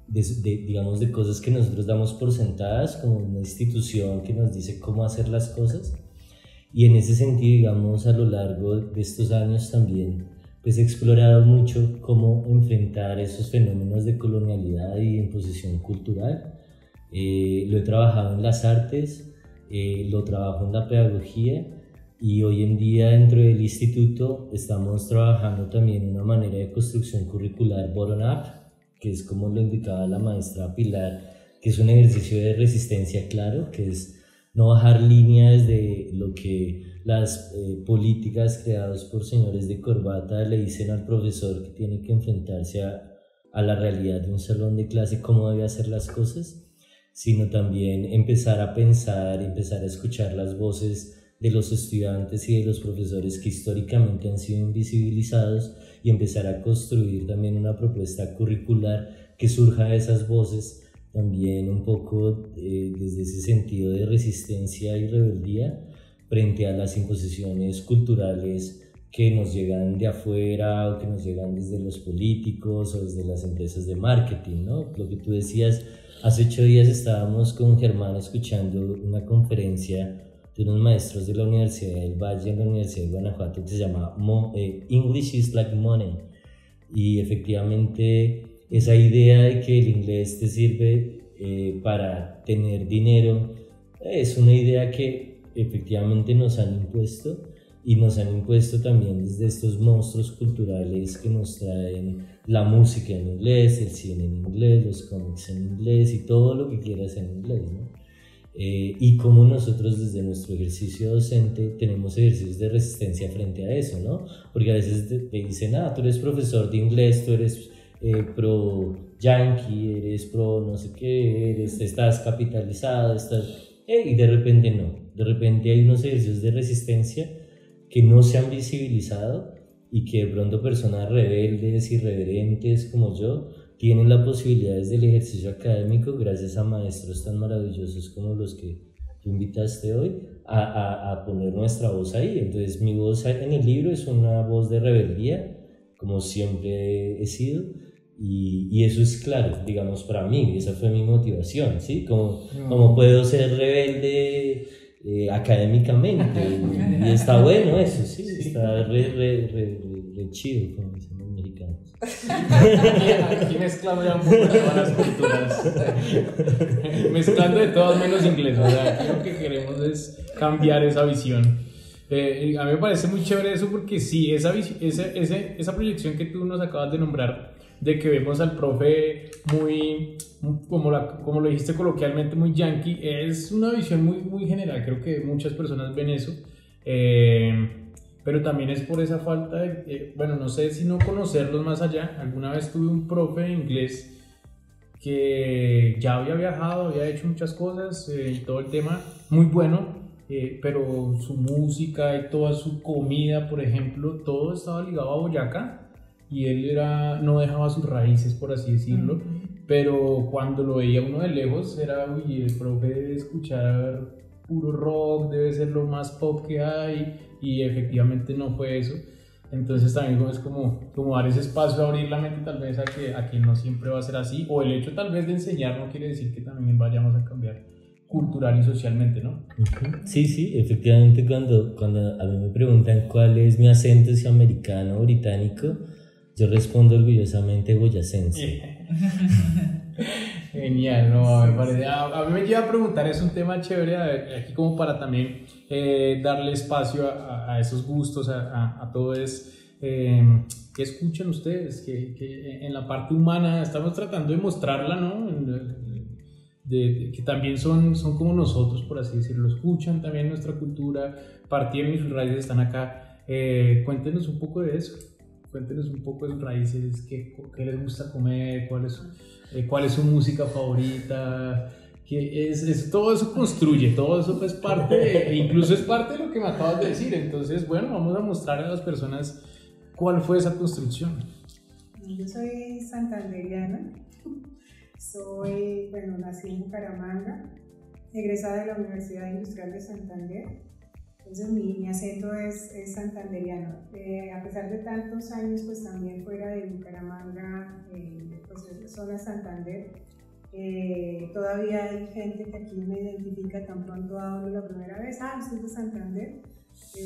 digamos, de cosas que nosotros damos por sentadas, como una institución que nos dice cómo hacer las cosas. Y en ese sentido, digamos, a lo largo de estos años también pues he explorado mucho cómo enfrentar esos fenómenos de colonialidad y imposición cultural. Lo he trabajado en las artes, lo trabajo en la pedagogía, y hoy en día dentro del instituto estamos trabajando también una manera de construcción curricular bottom-up, que es como lo indicaba la maestra Pilar, que es un ejercicio de resistencia claro, que es no bajar líneas de lo que las políticas creadas por señores de corbata le dicen al profesor, que tiene que enfrentarse a la realidad de un salón de clase, cómo debe hacer las cosas, sino también empezar a pensar, empezar a escuchar las voces de los estudiantes y de los profesores que históricamente han sido invisibilizados, y empezar a construir también una propuesta curricular que surja de esas voces, también un poco desde ese sentido de resistencia y rebeldía frente a las imposiciones culturales que nos llegan de afuera, o que nos llegan desde los políticos o desde las empresas de marketing, ¿no? Lo que tú decías, hace 8 días estábamos con Germán escuchando una conferencia de unos maestros de la Universidad del Valle, en la Universidad de Guanajuato, que se llama English is like money, y efectivamente esa idea de que el inglés te sirve para tener dinero es una idea que efectivamente nos han impuesto, y nos han impuesto también desde estos monstruos culturales que nos traen la música en inglés, el cine en inglés, los cómics en inglés y todo lo que quieras en inglés, ¿no? y cómo nosotros desde nuestro ejercicio docente tenemos ejercicios de resistencia frente a eso, ¿no? Porque a veces te dicen, tú eres profesor de inglés, tú eres pro yankee, eres pro no sé qué, estás capitalizado, y de repente no, de repente hay unos ejercicios de resistencia que no se han visibilizado y que de pronto personas rebeldes, irreverentes como yo, tienen la posibilidad desde el ejercicio académico, gracias a maestros tan maravillosos como los que tú invitaste hoy, a poner nuestra voz ahí. Entonces mi voz en el libro es una voz de rebeldía, como siempre he sido, y eso es claro, digamos, para mí, esa fue mi motivación, ¿sí? Como puedo ser rebelde académicamente, y está bueno eso, sí, está re chido, como dicen los americanos. Aquí mezclando ya un poco todas las culturas, mezclando de todas menos inglés, o sea, aquí lo que queremos es cambiar esa visión. A mí me parece muy chévere eso porque sí, esa proyección que tú nos acabas de nombrar, de que vemos al profe muy, como lo dijiste coloquialmente, muy yankee, es una visión muy general. Creo que muchas personas ven eso, pero también es por esa falta de, bueno, no sé si no conocerlos más allá. Alguna vez tuve un profe de inglés que ya había viajado, había hecho muchas cosas y todo el tema, muy bueno, pero su música y toda su comida, por ejemplo, todo estaba ligado a Boyacá. Y él no dejaba sus raíces, por así decirlo, pero cuando lo veía uno de lejos era, uy, el profe debe escuchar puro rock, debe ser lo más pop que hay, y efectivamente no fue eso. Entonces también es como dar ese espacio, abrir la mente tal vez a que no siempre va a ser así, o el hecho tal vez de enseñar no quiere decir que también vayamos a cambiar cultural y socialmente, ¿no? Sí, efectivamente cuando a mí me preguntan cuál es mi acento, si americano o británico, yo respondo orgullosamente boyacense. Genial, no, me parece. A mí me lleva a preguntar, es un tema chévere aquí como para también darle espacio a esos gustos, a todo eso. ¿Qué escuchan ustedes? Que en la parte humana estamos tratando de mostrarla, ¿no? Que también son como nosotros, por así decirlo, escuchan también nuestra cultura, partieron y sus raíces están acá. Cuéntenos un poco de eso. Cuéntenos un poco de sus raíces, qué les gusta comer, cuál es su música favorita, todo eso construye, todo eso es parte, incluso es parte de lo que me acabas de decir. Entonces, bueno, vamos a mostrar a las personas cuál fue esa construcción. Yo soy santanderiana, nací en Bucaramanga, egresada de la Universidad Industrial de Santander. Entonces mi acento es santanderiano. A pesar de tantos años, pues también fuera de Bucaramanga, pues zona Santander, todavía hay gente que aquí me identifica tan pronto hablo la primera vez, usted es de Santander.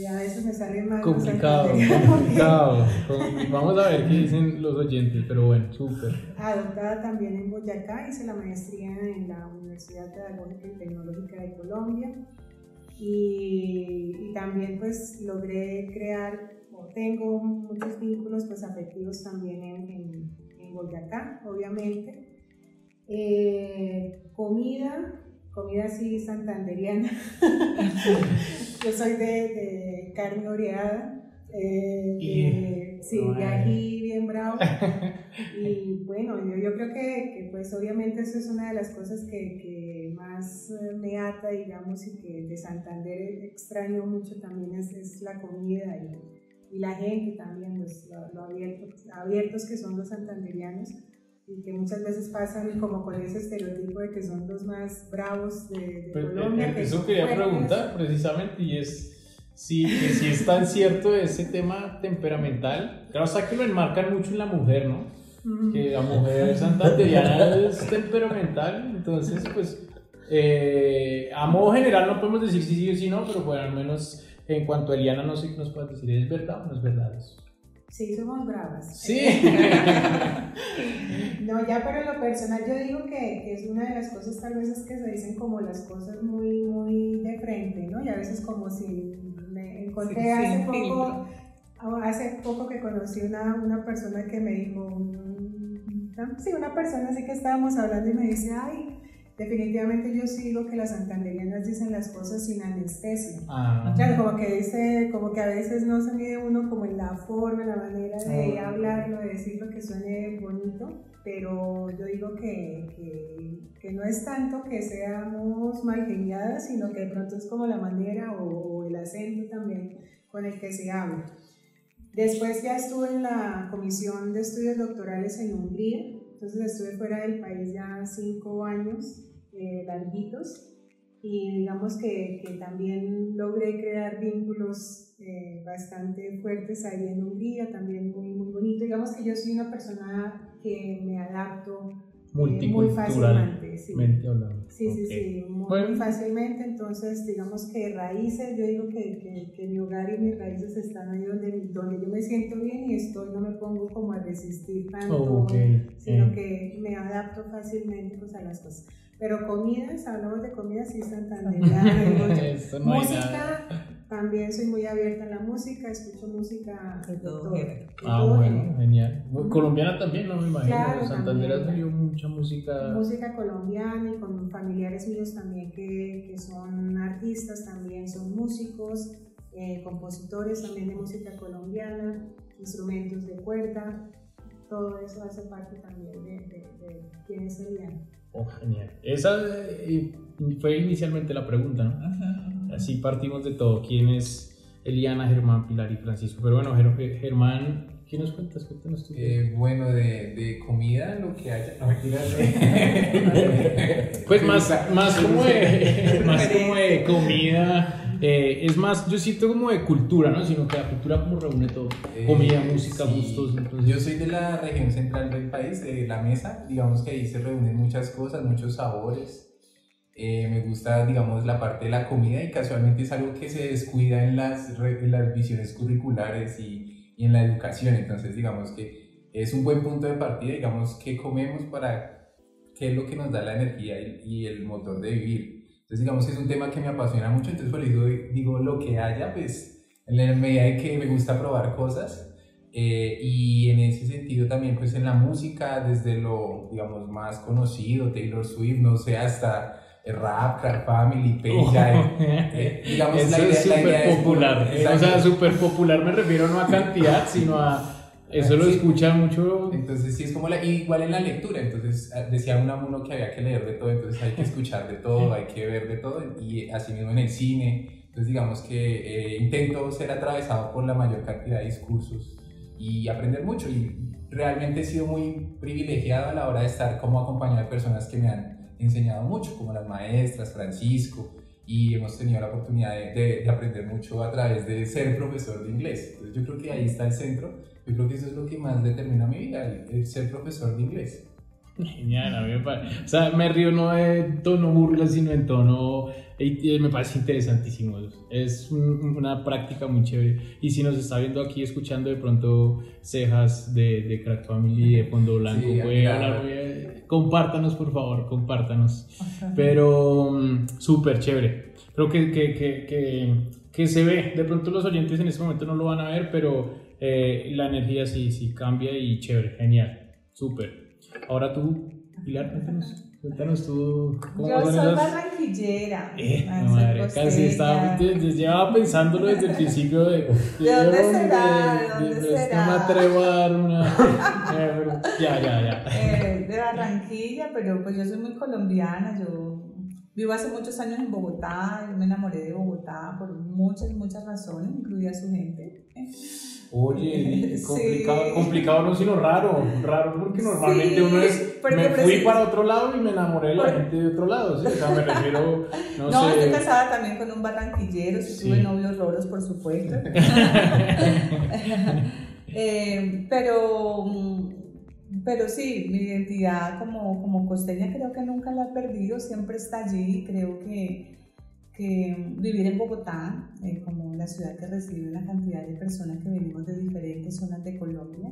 A veces me sale mal. Complicado. Vamos a ver qué dicen los oyentes, pero bueno, súper. Adoptada también en Boyacá, hice la maestría en la Universidad Pedagógica y Tecnológica de Colombia. Y también pues logré crear, o tengo muchos vínculos pues afectivos también en Boyacá, obviamente. Comida sí santanderiana. Yo soy de carne oreada, de ají bien bravo. Y bueno, yo creo que pues obviamente eso es una de las cosas que más me ata, digamos, y que de Santander extraño mucho también es la comida y la gente también, pues, lo abiertos que son los santanderianos, y que muchas veces pasan como con ese estereotipo de que son los más bravos de Colombia. Eso quería preguntar precisamente, y es si es tan cierto ese tema temperamental. Claro, o sea que lo enmarcan mucho en la mujer, ¿no? Que la mujer santanderiana es temperamental, entonces pues a modo general no podemos decir si sí o si no, pero bueno, al menos en cuanto a Eliana, no sé qué nos puedes decir, ¿es verdad o no es verdad eso? Sí, somos bravas. Sí. No, ya, pero en lo personal yo digo que es una de las cosas tal vez es que se dicen como las cosas muy de frente, ¿no? Y a veces como si me encontré hace poco que conocí una persona que me dijo, una persona así que estábamos hablando y me dice, definitivamente yo sí digo que las santanderianas dicen las cosas sin anestesia. Ah. Claro, como que a veces no se mide uno como en la forma, en la manera de hablarlo, de decirlo que suene bonito, pero yo digo que no es tanto que seamos mal geniadas, sino que de pronto es como la manera o el acento también con el que se habla. Después ya estuve en la Comisión de Estudios Doctorales en Hungría, entonces estuve fuera del país ya 5 años, larguitos, y digamos que también logré crear vínculos bastante fuertes ahí en Hungría, también muy, muy bonito. Digamos que yo soy una persona que me adapto muy fácilmente. Sí, sí, muy fácilmente. Entonces, digamos que raíces, yo digo que mi hogar y mis raíces están ahí donde yo me siento bien y no me pongo como a resistir tanto, sino que me adapto fácilmente pues, a las cosas. Pero comidas, hablamos de comidas, sí, Santandereana, música, también soy muy abierta a la música, escucho música de todo. Bueno, genial. Colombiana también, no me imagino. Claro, Santander ha salido mucha música. Música colombiana y con familiares míos también que son artistas, también son músicos, compositores también de música colombiana, instrumentos de cuerda, todo eso hace parte también de quiénes serían. Oh, genial. Esa fue inicialmente la pregunta, ¿no? Así partimos de todo. ¿Quién es Eliana, Germán, Pilar y Francisco? Pero bueno, Germán, ¿qué nos cuentas? Cuéntanos tú. Bueno, de comida, lo que haya. No, pues más como de comida. Es más, yo siento como de cultura, ¿no? Sino que la cultura como reúne todo. Comida, música, sí, gustos. Entonces... Yo soy de la región central del país, de la mesa. Digamos que ahí se reúnen muchas cosas, muchos sabores. Me gusta, digamos, la parte de la comida y casualmente es algo que se descuida en las visiones curriculares y en la educación. Entonces, digamos que es un buen punto de partida, digamos, qué comemos qué es lo que nos da la energía y el motor de vivir. Entonces digamos que es un tema que me apasiona mucho, entonces por eso digo lo que haya, pues en la medida de que me gusta probar cosas y en ese sentido también pues en la música, desde lo digamos más conocido, Taylor Swift, no sé, hasta rap, Crack Family, Page, digamos eso la idea, es súper popular, o sea, súper popular me refiero no a cantidad, sino a... Eso lo escucha mucho. Entonces sí es como igual en la lectura, entonces decía uno que había que leer de todo, entonces hay que escuchar de todo, hay que ver de todo y así mismo en el cine, entonces digamos que intento ser atravesado por la mayor cantidad de discursos y aprender mucho y realmente he sido muy privilegiado a la hora de estar como acompañado de personas que me han enseñado mucho, como las maestras, Francisco, y hemos tenido la oportunidad de aprender mucho a través de ser profesor de inglés, entonces yo creo que ahí está el centro. Yo creo que eso es lo que más determina mi vida, el ser profesor de inglés. Genial, a mí me parece. O sea, me río no de tono burla, sino en tono. Me parece interesantísimo. Es una práctica muy chévere. Y si nos está viendo aquí, escuchando de pronto Cejas de Crack Family de Fondo Blanco, sí, puede hablar. Compártanos, por favor, compártanos. Pero súper chévere. Creo que se ve. De pronto los oyentes en este momento no lo van a ver, pero. La energía sí cambia y chévere, genial, súper. Ahora tú, Pilar, cuéntanos tú cómo yo soy barranquillera. Madre, casi llevaba pensándolo desde el principio de dónde será? No me atrevo a dar una... ya. De Barranquilla, pero pues yo soy muy colombiana, yo vivo hace muchos años en Bogotá, yo me enamoré de Bogotá por muchas razones, incluida su gente. Oye, complicado no, sino raro porque normalmente uno me fui para otro lado y me enamoré de la gente de otro lado, ¿sí? O sea, me refiero, no sé. Estoy casada también con un barranquillero, tuve novios rolos, por supuesto. Pero sí, mi identidad como costeña creo que nunca la he perdido, siempre está allí, creo que vivir en Bogotá, como la ciudad que recibe una cantidad de personas que venimos de diferentes zonas de Colombia,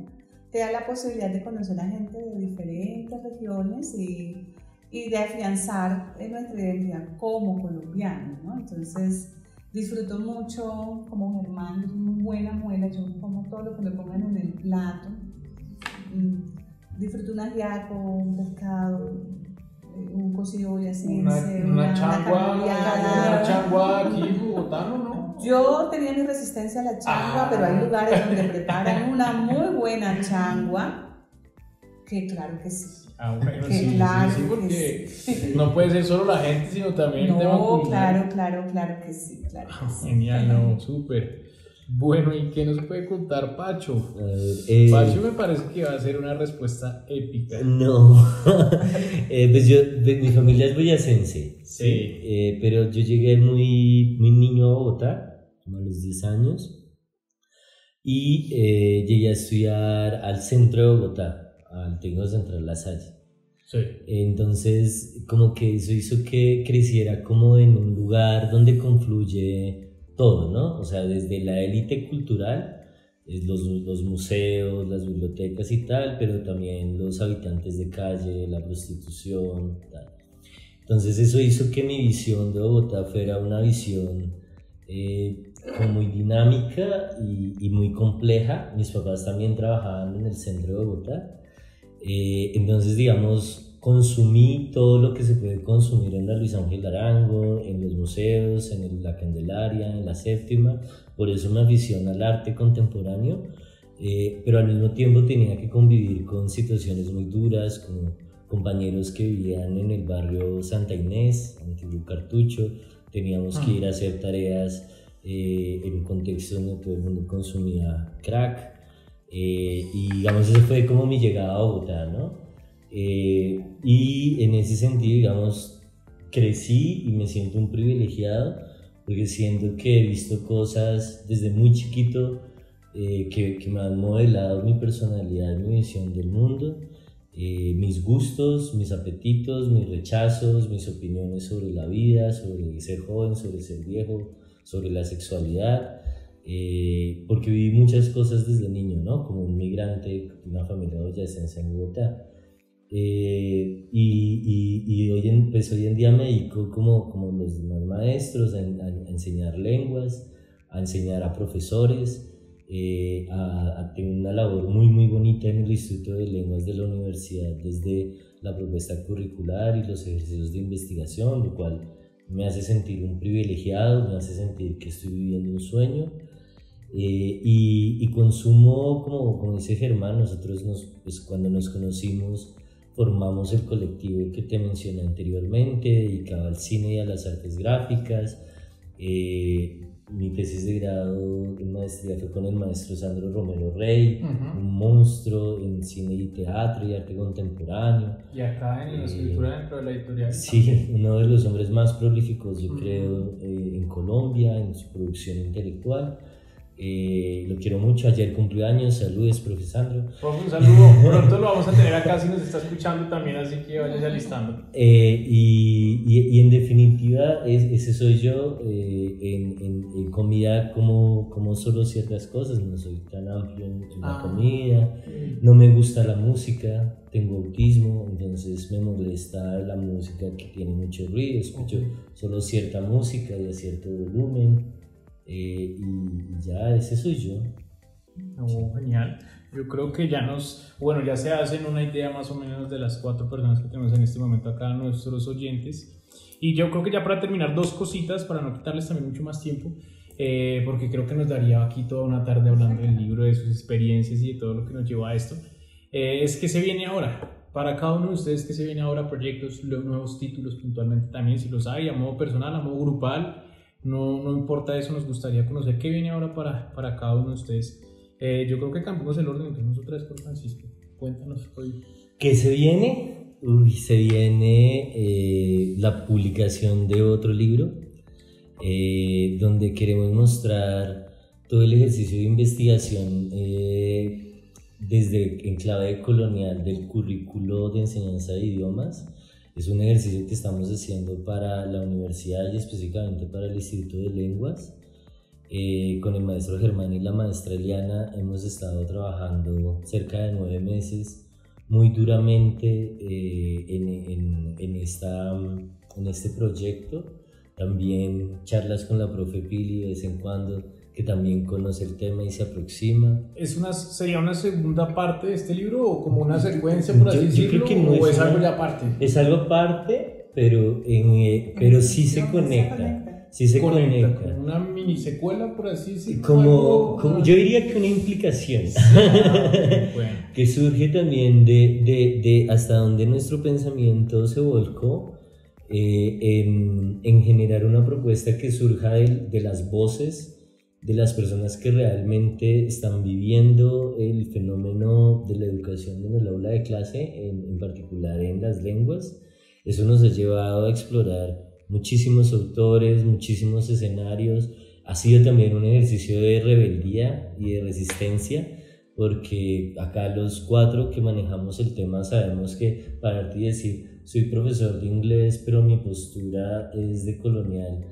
te da la posibilidad de conocer a gente de diferentes regiones y de afianzar nuestra identidad como colombianos, ¿no? Entonces disfruto mucho como Germán, yo soy muy buena muela, yo como todo lo que me pongan en el plato, disfruto un ajiaco, un pescado, un cocido boyacense, una changua, canaleada. una changua aquí en Bogotá, ¿no? Yo tenía mi resistencia a la changua, pero hay lugares donde preparan una muy buena changua, que claro que sí. Bueno, Que sí, claro sí, que porque sí. no puede ser solo la gente, sino también el tema No, culinario. claro que sí, claro que sí. Genial, no, súper. Bueno, ¿y qué nos puede contar Pacho? A ver, Pacho me parece que va a ser una respuesta épica. No, pues mi familia es boyacense, Sí. pero yo llegué muy niño a Bogotá, como a los 10 años, y llegué a estudiar al centro de Bogotá, al Tecnológico Central La Salle. Sí. Entonces, como que eso hizo que creciera como en un lugar donde confluye todo, ¿no? O sea, desde la élite cultural, los museos, las bibliotecas y tal, pero también los habitantes de calle, la prostitución, tal. Entonces eso hizo que mi visión de Bogotá fuera una visión como muy dinámica y muy compleja. Mis papás también trabajaban en el centro de Bogotá. Entonces, digamos, consumí todo lo que se puede consumir en la Luis Ángel Arango, en los museos, en la Candelaria, en la Séptima. Por eso me aficiono al arte contemporáneo, pero al mismo tiempo tenía que convivir con situaciones muy duras, como compañeros que vivían en el barrio Santa Inés, Antiguo Cartucho. Teníamos que ir a hacer tareas en un contexto donde todo el mundo consumía crack. Y digamos, eso fue como mi llegada a Bogotá, ¿no? Y en ese sentido, digamos, crecí y me siento un privilegiado porque siento que he visto cosas desde muy chiquito que me han modelado mi personalidad, mi visión del mundo, mis gustos, mis apetitos, mis rechazos, mis opiniones sobre la vida, sobre ser joven, sobre ser viejo, sobre la sexualidad. Porque viví muchas cosas desde niño, ¿no? Como un migrante de una familia boyacense en Bogotá. Y hoy en día me dedico como los demás maestros a enseñar lenguas, a enseñar a profesores, a tener una labor muy bonita en el Instituto de Lenguas de la universidad, desde la propuesta curricular y los ejercicios de investigación, lo cual me hace sentir un privilegiado, me hace sentir que estoy viviendo un sueño. Y consumo, como dice Germán, nosotros pues cuando nos conocimos formamos el colectivo que te mencioné anteriormente, dedicado al cine y a las artes gráficas. Mi tesis de grado en maestría fue con el maestro Sandro Romero Rey, un monstruo en cine y teatro y arte contemporáneo. Y acá en la escritura dentro de la editorial. Sí, uno de los hombres más prolíficos, yo creo, en Colombia, en su producción intelectual. Lo quiero mucho. Ayer cumplió años. Saludos, profe Sandro. Profe, un saludo. Pronto lo vamos a tener acá si nos está escuchando también, así que vayas alistando. Y en definitiva, ese soy yo. En comida, como solo ciertas cosas. No soy tan amplio en la comida. No me gusta la música. Tengo autismo, entonces me molesta la música que tiene mucho ruido. Escucho solo cierta música y a cierto volumen. Y ya, ese soy yo. Genial. Yo creo que ya se hacen una idea más o menos de las 4 personas que tenemos en este momento acá, nuestros oyentes. Y yo creo que ya para terminar, 2 cositas para no quitarles también mucho más tiempo, porque creo que nos daría aquí toda una tarde hablando del libro, de sus experiencias y de todo lo que nos llevó a esto. Es que se viene ahora. Para cada uno de ustedes, que se viene ahora, proyectos, nuevos títulos puntualmente también, si los hay, a modo personal, a modo grupal. No importa eso, nos gustaría conocer qué viene ahora para cada uno de ustedes. Yo creo que cambiamos el orden, entonces otra vez por Francisco. Cuéntanos hoy. ¿Qué se viene? Se viene la publicación de otro libro donde queremos mostrar todo el ejercicio de investigación desde en clave colonial del currículo de enseñanza de idiomas. Es un ejercicio que estamos haciendo para la universidad y específicamente para el Instituto de Lenguas. Con el maestro Germán y la maestra Eliana hemos estado trabajando cerca de 9 meses muy duramente en este proyecto. También charlas con la profe Pili de vez en cuando, que también conoce el tema y se aproxima. ¿Sería una segunda parte de este libro o como una secuencia, por así decirlo? Yo creo que no ¿O es algo ya aparte? Es algo aparte, pero sí se conecta. Sí se conecta. Como una mini secuela, por así decirlo. Como yo diría que una implicación bueno. que surge también de hasta donde nuestro pensamiento se volcó en generar una propuesta que surja de las voces de las personas que realmente están viviendo el fenómeno de la educación en el aula de clase, en particular en las lenguas. Eso nos ha llevado a explorar muchísimos autores, muchísimos escenarios. Ha sido también un ejercicio de rebeldía y de resistencia, porque acá los 4 que manejamos el tema sabemos que pararte y decir soy profesor de inglés pero mi postura es de colonial,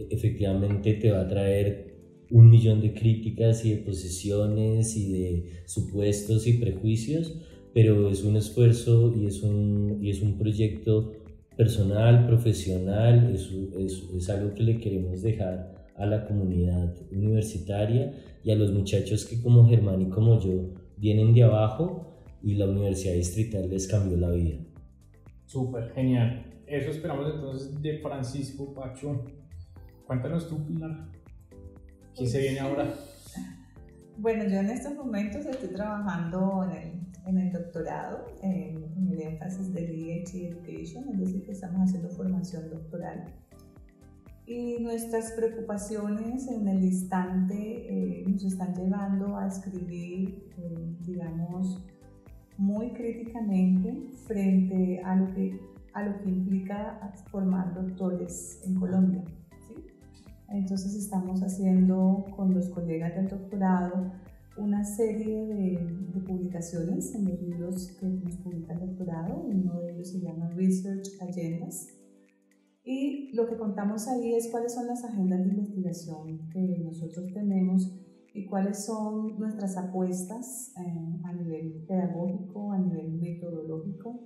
efectivamente te va a traer 1.000.000 de críticas y de posiciones y de supuestos y prejuicios, pero es un esfuerzo y es un proyecto personal, profesional, es algo que le queremos dejar a la comunidad universitaria y a los muchachos que como Germán y como yo vienen de abajo y la Universidad Distrital les cambió la vida. Súper, genial. Eso esperamos entonces de Francisco Pacho. Cuéntanos tú, Pilar, ¿qué se viene ahora? Bueno, yo en estos momentos estoy trabajando en el doctorado, en el énfasis de EH Education, es decir, que estamos haciendo formación doctoral. Y nuestras preocupaciones en el instante nos están llevando a escribir, digamos, muy críticamente frente a lo que implica formar doctores en Colombia. ¿Sí? Entonces estamos haciendo con los colegas del doctorado una serie de publicaciones en los libros que nos publica el doctorado. Uno de ellos se llama Research Agendas. Y lo que contamos ahí es cuáles son las agendas de investigación que nosotros tenemos y cuáles son nuestras apuestas a nivel pedagógico, a nivel metodológico,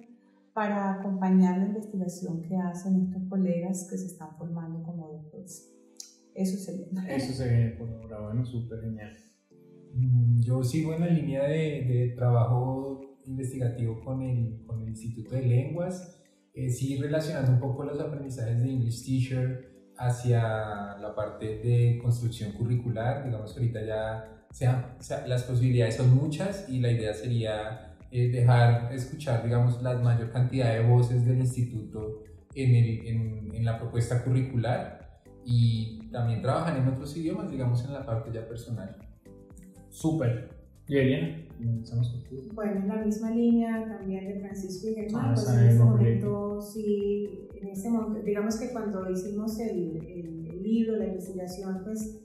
para acompañar la investigación que hacen estos colegas que se están formando como doctores. Eso se viene por ahora, bueno, súper genial. Yo sigo en la línea de trabajo investigativo con el Instituto de Lenguas, sí relacionando un poco los aprendizajes de English Teacher hacia la parte de construcción curricular. Digamos que ahorita ya las posibilidades son muchas y la idea sería dejar escuchar, digamos, la mayor cantidad de voces del instituto en la propuesta curricular, y también trabajar en otros idiomas, digamos, en la parte ya personal. Súper. ¿Y Eliana? ¿Comenzamos contigo? Bueno, en la misma línea también de Francisco y Germán, pues en este momento sí, digamos que cuando hicimos el libro, la investigación, pues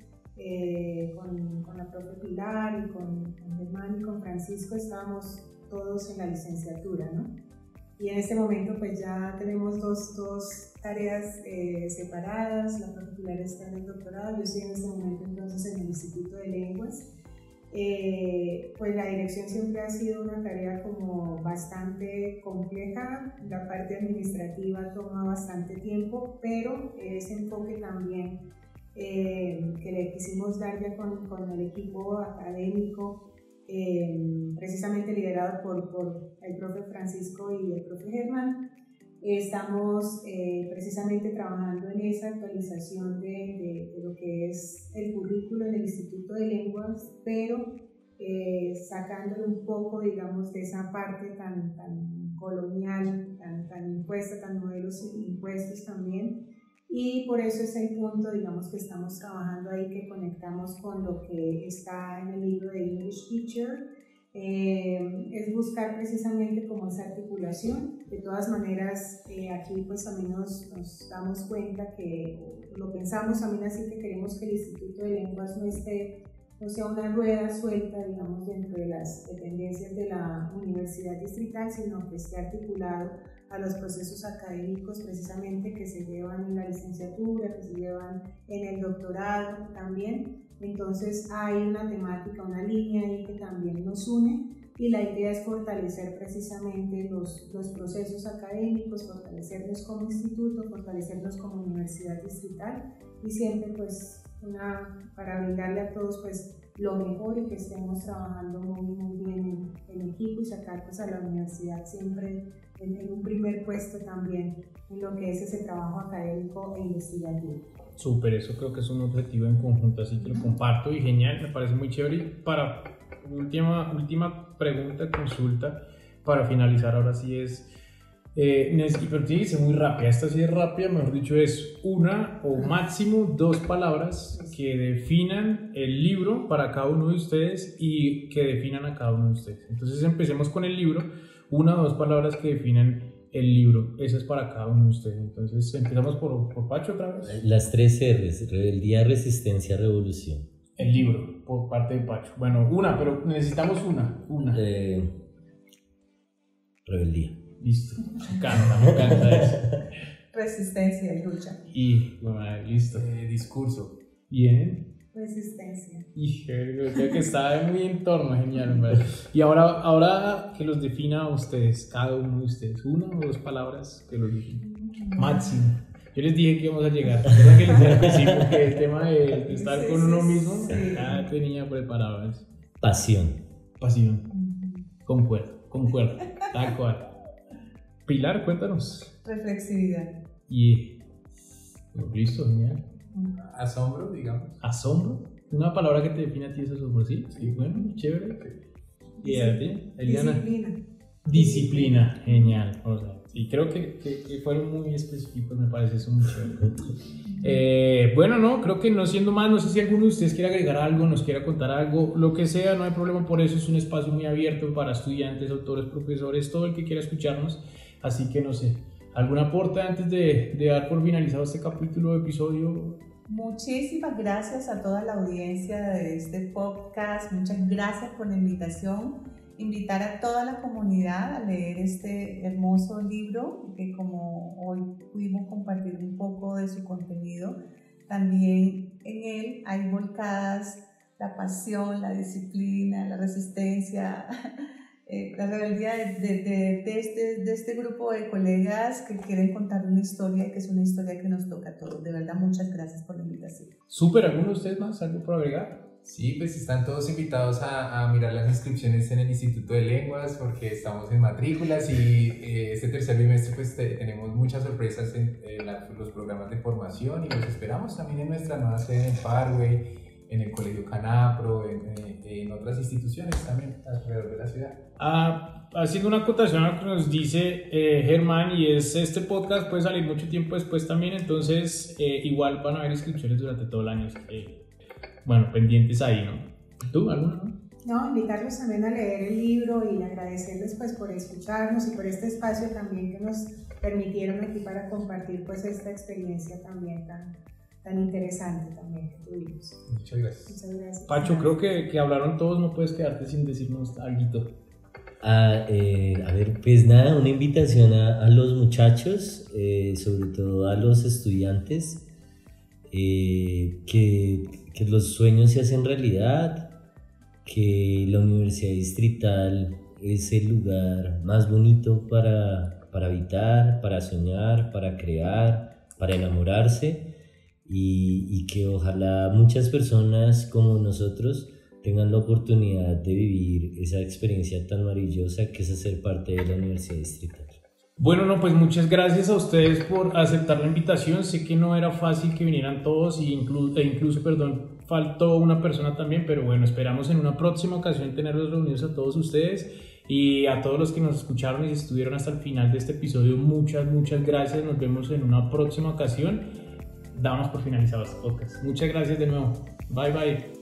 con la profe Pilar y con Germán y con Francisco estábamos todos en la licenciatura, ¿no? Y en este momento pues ya tenemos dos tareas separadas. La profe Pilar está en el doctorado, yo estoy en este momento entonces en el Instituto de Lenguas. Pues la dirección siempre ha sido una tarea como bastante compleja, la parte administrativa toma bastante tiempo, pero ese enfoque también que le quisimos dar ya con el equipo académico, precisamente liderado por el profe Francisco y el profe Germán. Estamos precisamente trabajando en esa actualización de lo que es el currículo del Instituto de Lenguas, pero sacándole un poco, digamos, de esa parte tan colonial, tan impuesta, tan modelos impuestos también. Y por eso es el punto, digamos, que estamos trabajando ahí, que conectamos con lo que está en el libro de English Teacher. Es buscar precisamente como esa articulación. De todas maneras, aquí pues también nos damos cuenta que, lo pensamos también así, que queremos que el Instituto de Lenguas no sea una rueda suelta, digamos, dentro de las dependencias de la Universidad Distrital, sino que esté articulado a los procesos académicos precisamente que se llevan en la licenciatura, que se llevan en el doctorado también. Entonces hay una temática, una línea ahí que también nos une, y la idea es fortalecer precisamente los procesos académicos, fortalecerlos como instituto, fortalecerlos como universidad distrital, y siempre pues para brindarle a todos pues lo mejor y que estemos trabajando muy bien en equipo y sacar pues a la universidad siempre en un primer puesto también en lo que es ese trabajo académico e investigativo. Súper, eso creo que es un objetivo en conjunto, así que lo comparto y genial, me parece muy chévere. Y para última pregunta, consulta, para finalizar ahora sí es, pero tiene que ser muy rápida, esta sí es rápida, mejor dicho es una o máximo 2 palabras que definan el libro para cada uno de ustedes y que definan a cada uno de ustedes. Entonces empecemos con el libro, 1 o 2 palabras que definen el libro, esa es para cada uno de ustedes. Entonces empezamos por Pacho otra vez. Las 3 R's, rebeldía, resistencia, revolución. El libro, por parte de Pacho. Bueno, pero necesitamos una. Rebeldía. Listo, me encanta eso. Resistencia y lucha. Y, bueno, listo. Discurso. Bien. Resistencia. Y creo que está muy en torno, genial, ¿verdad? Y ahora que los defina a ustedes, cada uno de ustedes, 1 o 2 palabras que los definen. Máximo. Yo les dije que íbamos a llegar. ¿Verdad que les dije al principio que el tema de estar con uno mismo? Ya tenía preparado eso. Pasión. Concuerdo. Tal cual. Pilar, cuéntanos. Reflexividad. Y listo, genial. Asombro, digamos. Asombro. Una palabra que te define a ti es asombro, ¿sí? Sí, bueno, chévere. ¿Y a ti, Eliana? Disciplina, genial. O sea, y creo que fueron muy específicos, me parece eso muy chévere. Bueno, no, creo que no siendo más, no sé si alguno de ustedes quiere agregar algo, nos quiera contar algo, lo que sea, no hay problema por eso, es un espacio muy abierto para estudiantes, autores, profesores, todo el que quiera escucharnos, así que no sé, ¿algún aporte antes de dar por finalizado este capítulo de episodio? Muchísimas gracias a toda la audiencia de este podcast, muchas gracias por la invitación. Invitar a toda la comunidad a leer este hermoso libro, que como hoy pudimos compartir un poco de su contenido, también en él hay volcadas la pasión, la disciplina, la resistencia, la rebeldía de este grupo de colegas que quieren contar una historia, que es una historia que nos toca a todos. De verdad, muchas gracias por la invitación. Súper, ¿alguno de ustedes más? ¿Algo por agregar? Sí, pues están todos invitados a mirar las inscripciones en el Instituto de Lenguas porque estamos en matrículas y este tercer bimestre pues tenemos muchas sorpresas en los programas de formación y los esperamos también en nuestra nueva sede en Parkway, en el Colegio Canapro, en otras instituciones también alrededor de la ciudad. Haciendo una acotación a lo que nos dice Germán, y es este podcast puede salir mucho tiempo después también, entonces igual van a haber inscripciones durante todo el año. Bueno, pendientes ahí, ¿no? ¿Tú, alguna? No, invitarlos también a leer el libro y agradecerles pues por escucharnos y por este espacio también que nos permitieron aquí para compartir pues esta experiencia también tan interesante también que tuvimos. Muchas gracias. Muchas gracias. Pacho, creo que hablaron todos, no puedes quedarte sin decirnos algo. A ver, pues nada, una invitación a los muchachos, sobre todo a los estudiantes, que los sueños se hacen realidad, que la Universidad Distrital es el lugar más bonito para habitar, para soñar, para crear, para enamorarse, y que ojalá muchas personas como nosotros tengan la oportunidad de vivir esa experiencia tan maravillosa que es hacer parte de la Universidad Distrital. Bueno, no, pues muchas gracias a ustedes por aceptar la invitación. Sé que no era fácil que vinieran todos e incluso, faltó una persona también, pero bueno, esperamos en una próxima ocasión tenerlos reunidos a todos ustedes y a todos los que nos escucharon y estuvieron hasta el final de este episodio. Muchas gracias. Nos vemos en una próxima ocasión. Damos por finalizado este podcast. Muchas gracias de nuevo. Bye.